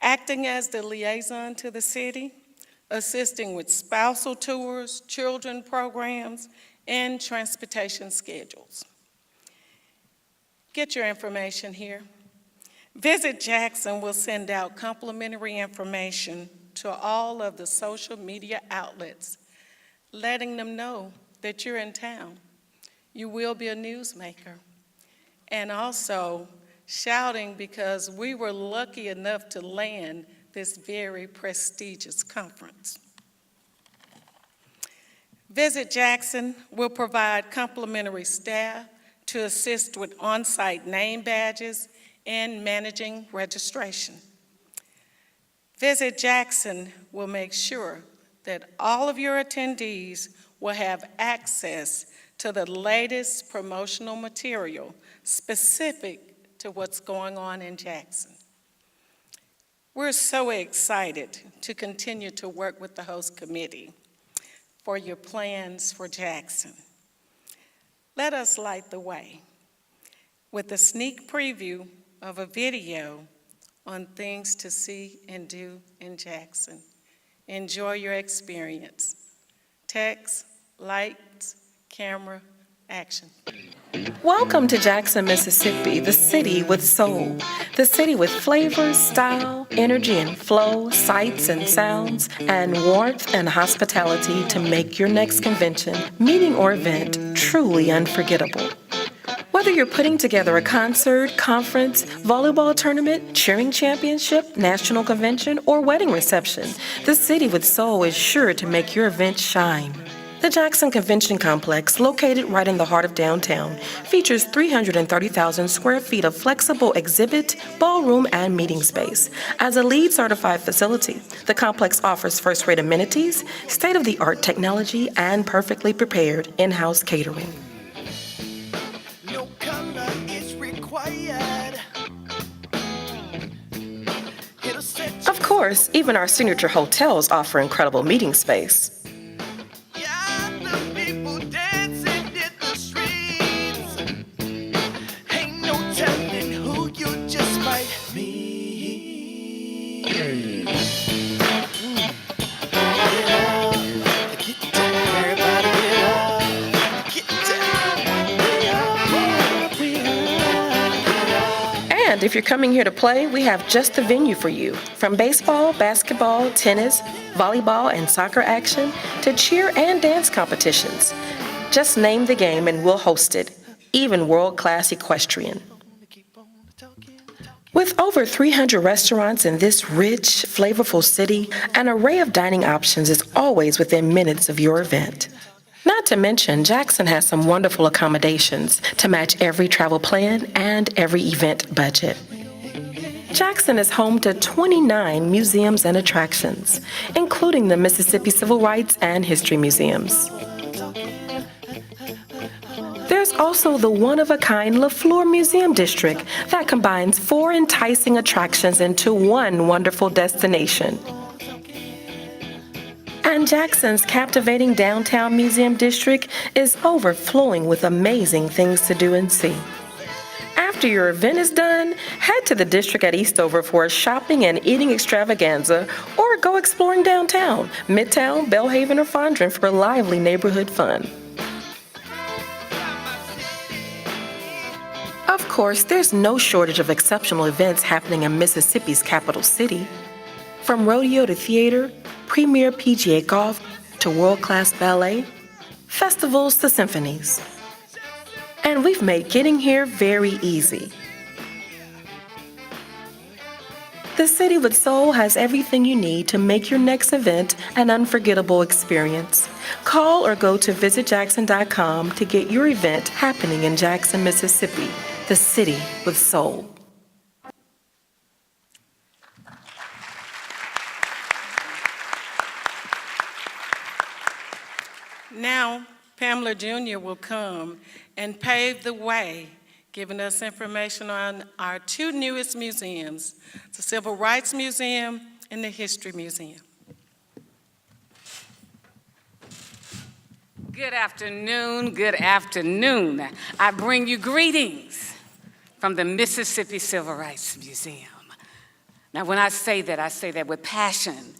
acting as the liaison to the city, assisting with spousal tours, children programs, and transportation schedules. Get your information here. Visit Jackson will send out complimentary information to all of the social media outlets, letting them know that you're in town. You will be a newsmaker. And also shouting because we were lucky enough to land this very prestigious conference. Visit Jackson will provide complimentary staff to assist with on-site name badges and managing registration. Visit Jackson will make sure that all of your attendees will have access to the latest promotional material specific to what's going on in Jackson. We're so excited to continue to work with the host committee for your plans for Jackson. Let us light the way with a sneak preview of a video on things to see and do in Jackson. Enjoy your experience. Text, lights, camera, action. Welcome to Jackson, Mississippi, the city with soul. The city with flavor, style, energy and flow, sights and sounds, and warmth and hospitality to make your next convention, meeting, or event truly unforgettable. Whether you're putting together a concert, conference, volleyball tournament, cheering championship, national convention, or wedding reception, the city with soul is sure to make your event shine. The Jackson Convention Complex, located right in the heart of downtown, features 330,000 square feet of flexible exhibit, ballroom, and meeting space. As a LEED certified facility, the complex offers first-rate amenities, state-of-the-art technology, and perfectly prepared in-house catering. No color is required. Of course, even our signature hotels offer incredible meeting space. And if you're coming here to play, we have just the venue for you. From baseball, basketball, tennis, volleyball, and soccer action to cheer and dance competitions. Just name the game and we'll host it, even world-class equestrian. With over 300 restaurants in this rich, flavorful city, an array of dining options is always within minutes of your event. Not to mention, Jackson has some wonderful accommodations to match every travel plan and every event budget. Jackson is home to 29 museums and attractions, including the Mississippi Civil Rights and History Museums. There's also the one-of-a-kind LaFleur Museum District that combines 4 enticing attractions into one wonderful destination. And Jackson's captivating downtown museum district is overflowing with amazing things to do and see. After your event is done, head to the district at Eastover for a shopping and eating extravaganza, or go exploring downtown, Midtown, Belhaven, or Fondren for lively neighborhood fun. Of course, there's no shortage of exceptional events happening in Mississippi's capital city. From rodeo to theater, premier PGA golf to world-class ballet, festivals to symphonies. And we've made getting here very easy. The City with Soul has everything you need to make your next event an unforgettable experience. Call or go to visitjackson.com to get your event happening in Jackson, Mississippi, the City with Soul. Now, Pamela Jr. will come and pave the way, giving us information on our 2 newest museums, the Civil Rights Museum and the History Museum. Good afternoon, good afternoon. I bring you greetings from the Mississippi Civil Rights Museum. Now, when I say that with passion,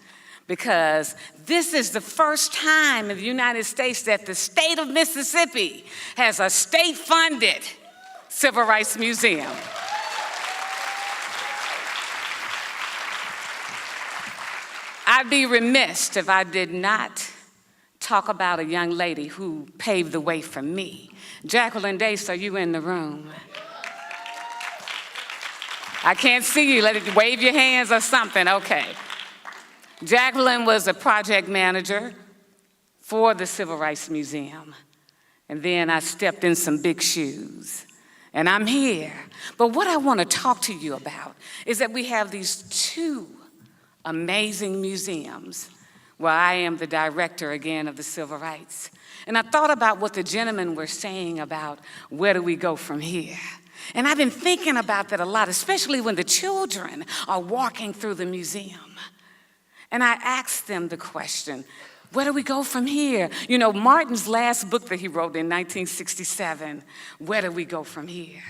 because this is the first time in the United States that the state of Mississippi has a state-funded civil rights museum. I'd be remiss if I did not talk about a young lady who paved the way for me. Jacqueline Dace, are you in the room? I can't see you. Wave your hands or something. Okay. Jacqueline was a project manager for the Civil Rights Museum. And then I stepped in some big shoes. And I'm here. But what I want to talk to you about is that we have these 2 amazing museums Well, I am the director again of the Civil Rights. And I thought about what the gentlemen were saying about where do we go from here. And I've been thinking about that a lot, especially when the children are walking through the museum. And I asked them the question, where do we go from here? You know, Martin's last book that he wrote in 1967, where do we go from here?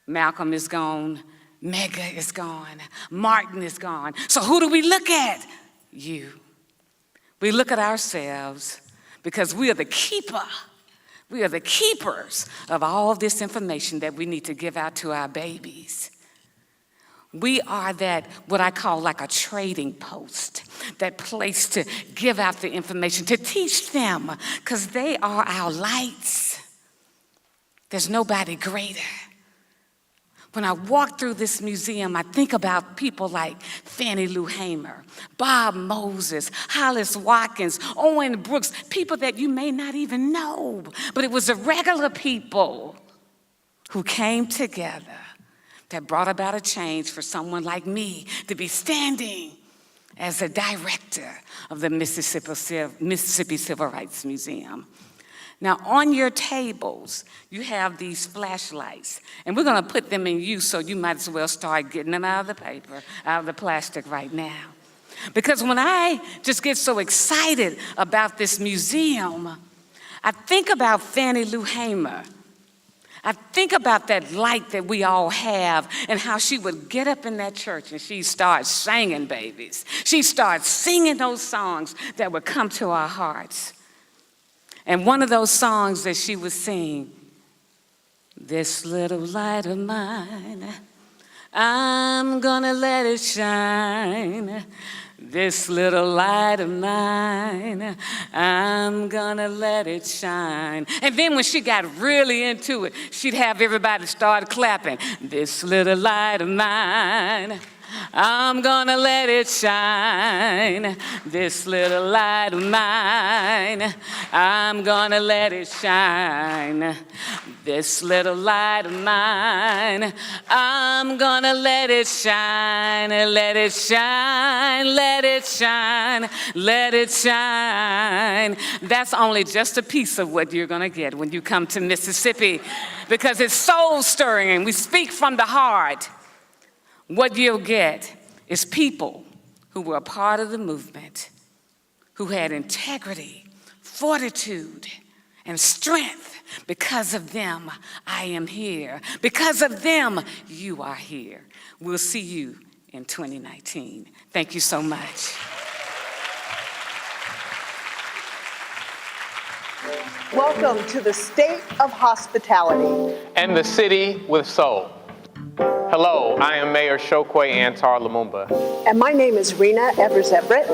Malcolm is gone, Medgar is gone, Martin is gone. So who do we look at? You. We look at ourselves because we are the keeper. We are the keepers of all this information that we need to give out to our babies. We are that, what I call like a trading post, that place to give out the information, to teach them, because they are our lights. There's nobody greater. When I walk through this museum, I think about people like Fannie Lou Hamer, Bob Moses, Hollis Watkins, Owen Brooks, people that you may not even know, but it was the regular people who came together that brought about a change for someone like me to be standing as a director of the Mississippi Civil Rights Museum. Now, on your tables, you have these flashlights, and we're going to put them in use, so you might as well start getting them out of the paper, out of the plastic right now. Because when I just get so excited about this museum, I think about Fannie Lou Hamer. I think about that light that we all have and how she would get up in that church and she'd start singing, babies. She'd start singing those songs that would come to our hearts. And one of those songs that she would sing, this little light of mine, I'm gonna let it shine. This little light of mine, I'm gonna let it shine. And then when she got really into it, she'd have everybody start clapping. This little light of mine, I'm gonna let it shine. This little light of mine, I'm gonna let it shine. This little light of mine, I'm gonna let it shine, let it shine, let it shine, let it shine. That's only just a piece of what you're gonna get when you come to Mississippi, because it's soul stirring and we speak from the heart. What you'll get is people who were a part of the movement, who had integrity, fortitude, and strength. Because of them, I am here. Because of them, you are here. We'll see you in 2019. Thank you so much. Welcome to the state of hospitality and the city with soul. Hello, I am Mayor Chokwe Antar Lumumba. And my name is Rena Evers Everett.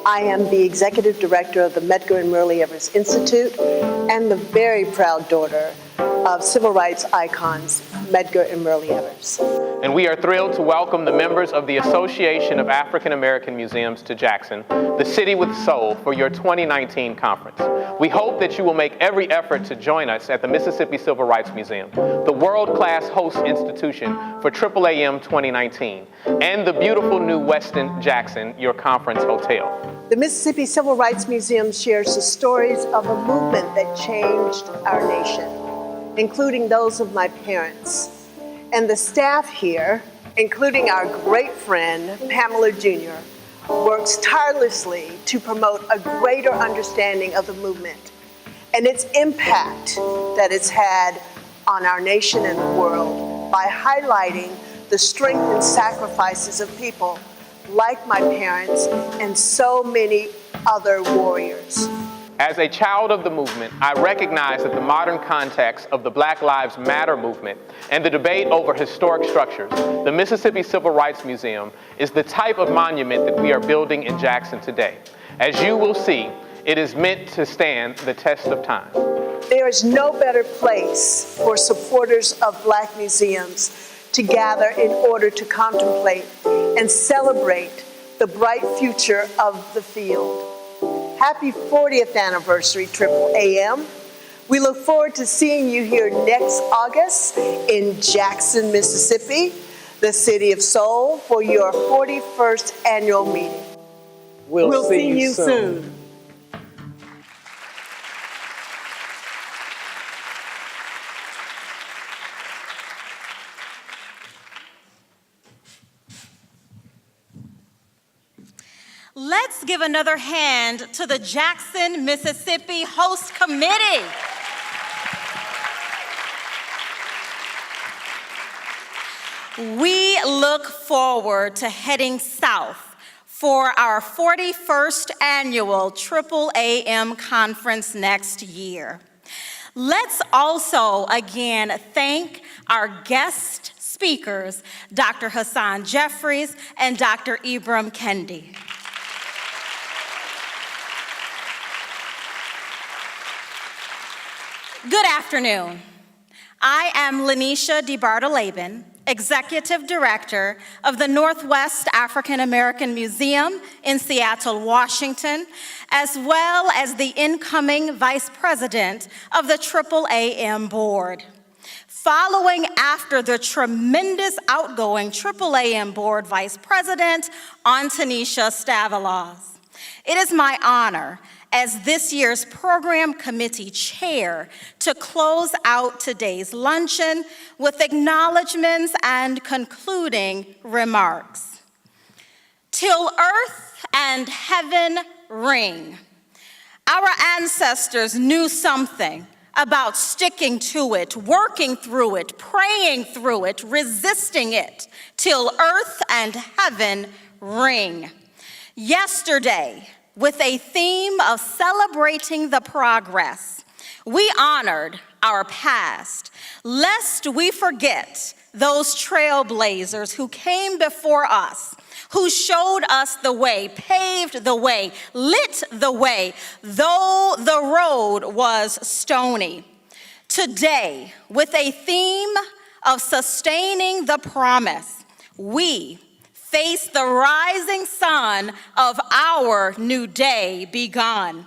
I am the Executive Director of the Medgar and Murley Evers Institute and the very proud daughter of civil rights icons, Medgar and Murley Evers. And we are thrilled to welcome the members of the Association of African American Museums to Jackson, the city with soul, for your 2019 conference. We hope that you will make every effort to join us at the Mississippi Civil Rights Museum, the world-class host institution for AAAM 2019, and the beautiful new Westin Jackson, your conference hotel. The Mississippi Civil Rights Museum shares the stories of a movement that changed our nation, including those of my parents. And the staff here, including our great friend, Pamela Jr., works tirelessly to promote a greater understanding of the movement and its impact that it's had on our nation and the world by highlighting the strength and sacrifices of people like my parents and so many other warriors. As a child of the movement, I recognize that the modern context of the Black Lives Matter movement and the debate over historic structures, the Mississippi Civil Rights Museum is the type of monument that we are building in Jackson today. As you will see, it is meant to stand the test of time. There is no better place for supporters of Black museums to gather in order to contemplate and celebrate the bright future of the field. Happy 40th anniversary, AAAM. We look forward to seeing you here next August in Jackson, Mississippi, the city of soul, for your 41st annual meeting. We'll see you soon. Let's give another hand to the Jackson, Mississippi Host Committee. We look forward to heading south for our 41st annual AAAM conference next year. Let's also again thank our guest speakers, Dr. Hassan Jeffries and Dr. Ibram Kendi. Good afternoon. I am Lanisha DeBartolabin, Executive Director of the Northwest African American Museum in Seattle, Washington, as well as the incoming Vice President of the AAAM Board. Following after the tremendous outgoing AAAM Board Vice President, Antonisha Stavaloz. It is my honor as this year's program committee chair to close out today's luncheon with acknowledgments and concluding remarks. Till earth and heaven ring. Our ancestors knew something about sticking to it, working through it, praying through it, resisting it, till earth and heaven ring. Yesterday, with a theme of celebrating the progress, we honored our past, lest we forget those trailblazers who came before us, who showed us the way, paved the way, lit the way, though the road was stony. Today, with a theme of sustaining the promise, we face the rising sun of our new day begun.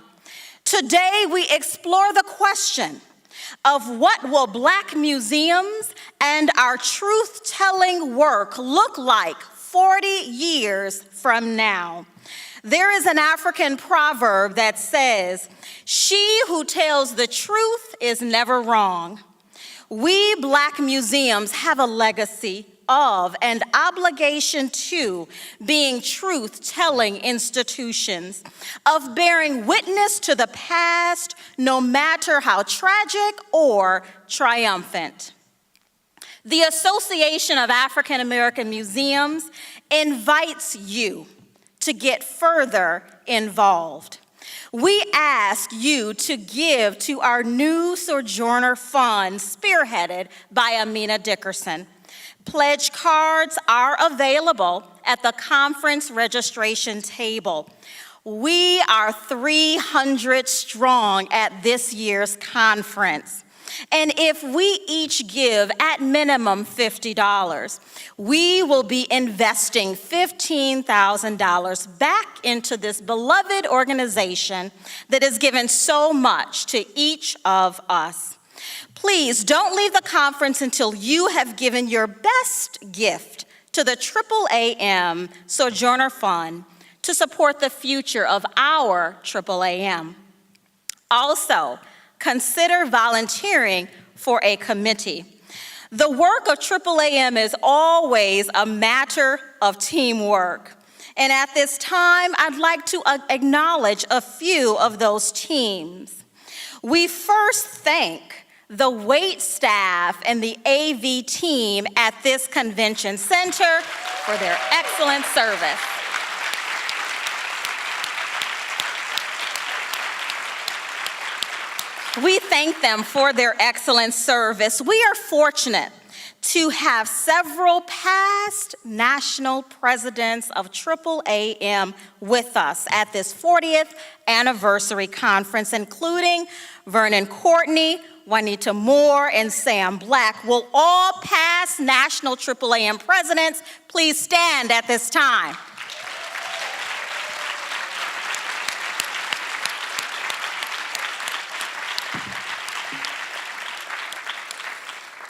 Today, we explore the question of what will Black museums and our truth-telling work look like 40 years from now. There is an African proverb that says, "She who tells the truth is never wrong." We Black museums have a legacy of and obligation to being truth-telling institutions, of bearing witness to the past, no matter how tragic or triumphant. The Association of African American Museums invites you to get further involved. We ask you to give to our new Sojourner Fund, spearheaded by Amina Dickerson. Pledge cards are available at the conference registration table. We are 300 strong at this year's conference. And if we each give at minimum $50, we will be investing $15,000 back into this beloved organization that has given so much to each of us. Please don't leave the conference until you have given your best gift to the AAAM Sojourner Fund to support the future of our AAAM. Also, consider volunteering for a committee. The work of AAAM is always a matter of teamwork. And at this time, I'd like to acknowledge a few of those teams. We first thank the wait staff and the AV team at this convention center for their excellent service. We thank them for their excellent service. We are fortunate to have several past national presidents of AAAM with us at this 40th anniversary conference, including Vernon Courtney, Juanita Moore, and Sam Black. Will all past national AAAM presidents please stand at this time?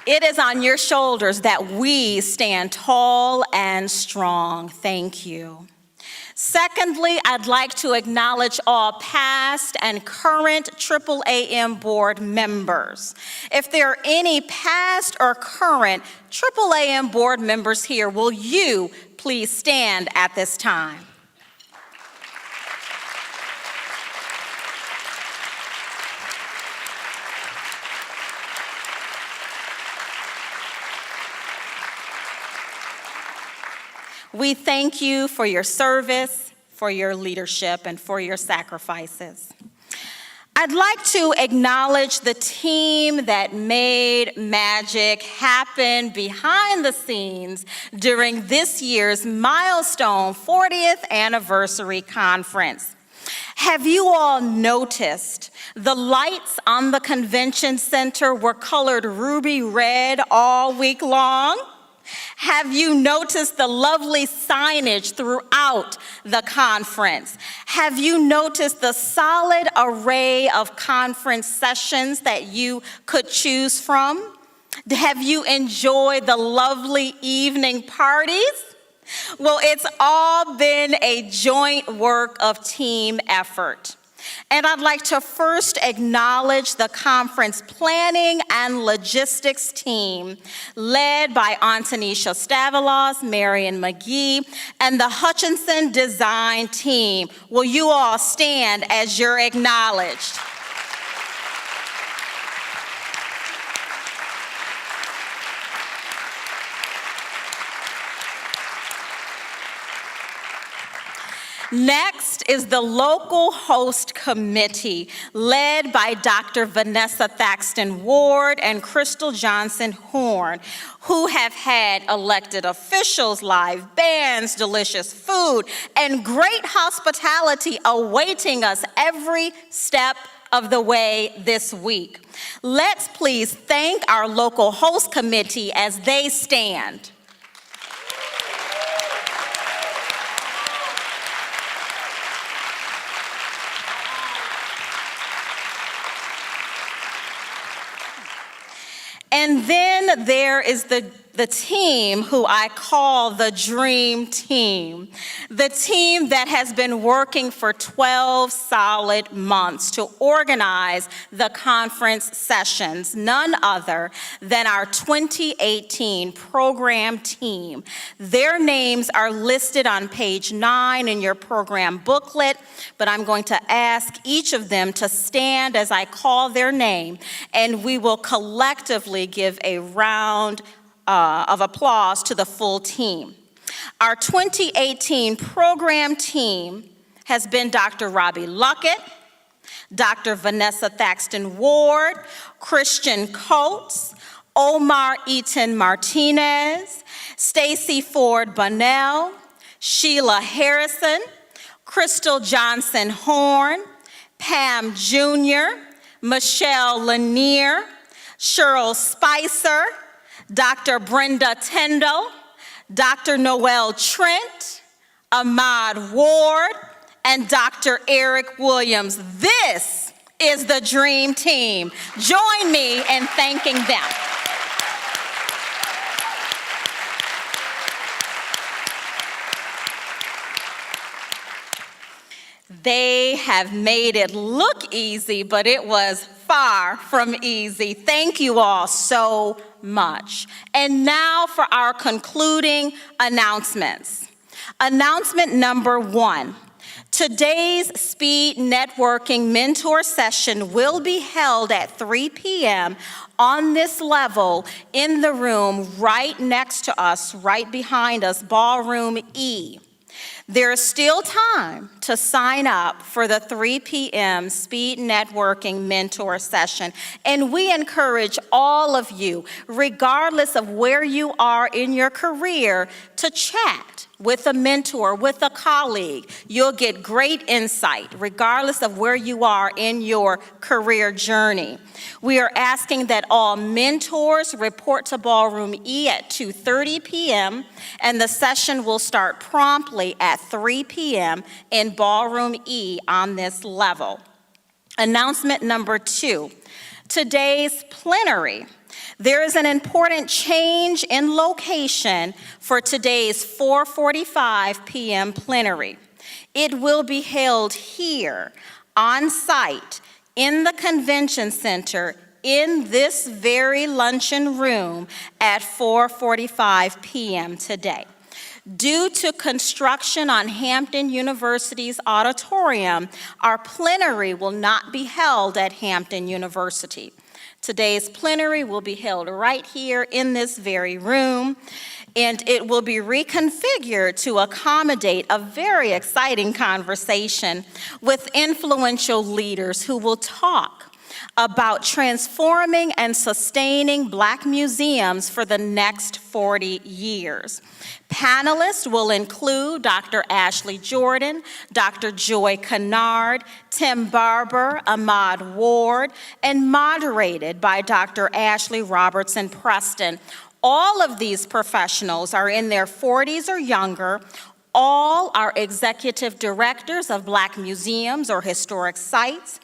It is on your shoulders that we stand tall and strong. Thank you. Secondly, I'd like to acknowledge all past and current AAAM board members. If there are any past or current AAAM board members here, will you please stand at this time? We thank you for your service, for your leadership, and for your sacrifices. I'd like to acknowledge the team that made magic happen behind the scenes during this year's milestone 40th anniversary conference. Have you all noticed the lights on the convention center were colored ruby red all week long? Have you noticed the lovely signage throughout the conference? Have you noticed the solid array of conference sessions that you could choose from? Have you enjoyed the lovely evening parties? Well, it's all been a joint work of team effort. And I'd like to first acknowledge the conference planning and logistics team led by Antonisha Stavalos, Marion McGee, and the Hutchinson design team. Will you all stand as you're acknowledged? Next is the local host committee led by Dr. Vanessa Thaxton Ward and Crystal Johnson Horn, who have had elected officials, live bands, delicious food, and great hospitality awaiting us every step of the way this week. Let's please thank our local host committee as they stand. And then there is the team who I call the Dream Team, the team that has been working for 12 solid months to organize the conference sessions, none other than our 2018 program team. Their names are listed on page 9 in your program booklet, but I'm going to ask each of them to stand as I call their name, and we will collectively give a round of applause to the full team. Our 2018 program team has been Dr. Robbie Luckett, Dr. Vanessa Thaxton Ward, Christian Coates, Omar Eaton Martinez, Stacy Ford Bunnell, Sheila Harrison, Crystal Johnson Horn, Pam Jr., Michelle Lanier, Cheryl Spicer, Dr. Brenda Tendo, Dr. Noel Trent, Ahmad Ward, and Dr. Eric Williams. This is the Dream Team. Join me in thanking them. They have made it look easy, but it was far from easy. Thank you all so much. And now for our concluding announcements. Announcement number 1. Today's speed networking mentor session will be held at 3 p.m. on this level in the room right next to us, right behind us, Ballroom E. There is still time to sign up for the 3 p.m. Speed Networking Mentor Session, and we encourage all of you, regardless of where you are in your career, to chat with a mentor, with a colleague. You'll get great insight, regardless of where you are in your career journey. We are asking that all mentors report to Ballroom E at 2:30 p.m., and the session will start promptly at 3 p.m. in Ballroom E on this level. Announcement number 2, today's plenary. There is an important change in location for today's 4:45 p.m. plenary. It will be held here on site in the convention center in this very luncheon room at 4:45 p.m. today. Due to construction on Hampton University's auditorium, our plenary will not be held at Hampton University. Today's plenary will be held right here in this very room, and it will be reconfigured to accommodate a very exciting conversation with influential leaders who will talk about transforming and sustaining Black museums for the next 40 years. Panelists will include Dr. Ashley Jordan, Dr. Joy Kennard, Tim Barber, Ahmad Ward, and moderated by Dr. Ashley Robertson Preston. All of these professionals are in their 40s or younger. All are executive directors of Black museums or historic sites.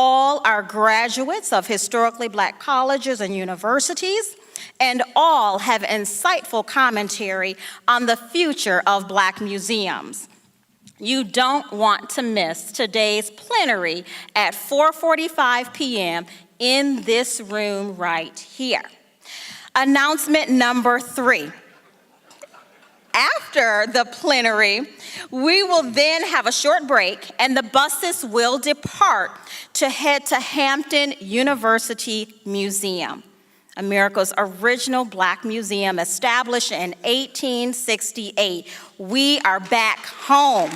All are graduates of historically Black colleges and universities, and all have insightful commentary on the future of Black museums. You don't want to miss today's plenary at 4:45 p.m. in this room right here. Announcement number 3. After the plenary, we will then have a short break and the buses will depart to head to Hampton University Museum, America's original Black museum established in 1868. We are back home.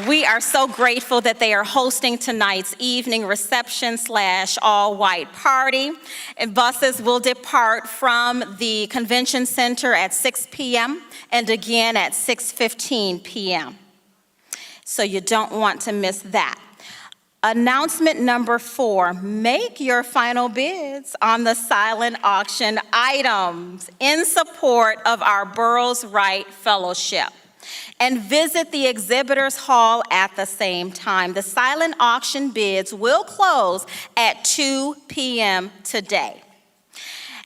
We are so grateful that they are hosting tonight's evening reception / all-white party. And buses will depart from the convention center at 6 p.m. and again at 6:15 p.m. So you don't want to miss that. Announcement number 4, make your final bids on the silent auction items in support of our Burroughs Wright Fellowship. And visit the exhibitors hall at the same time. The silent auction bids will close at 2 p.m. today.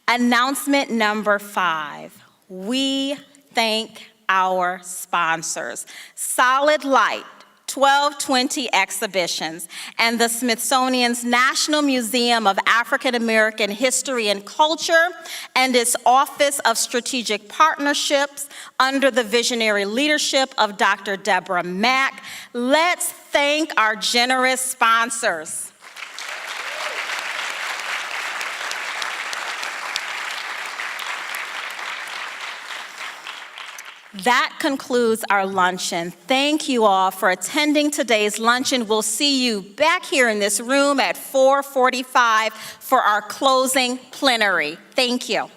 Announcement number 5, we thank our sponsors. Solid Light, 1220 Exhibitions, and the Smithsonian's National Museum of African American History and Culture and its Office of Strategic Partnerships under the visionary leadership of Dr. Deborah Mack. Let's thank our generous sponsors. That concludes our luncheon. Thank you all for attending today's luncheon. We'll see you back here in this room at 4:45 for our closing plenary. Thank you.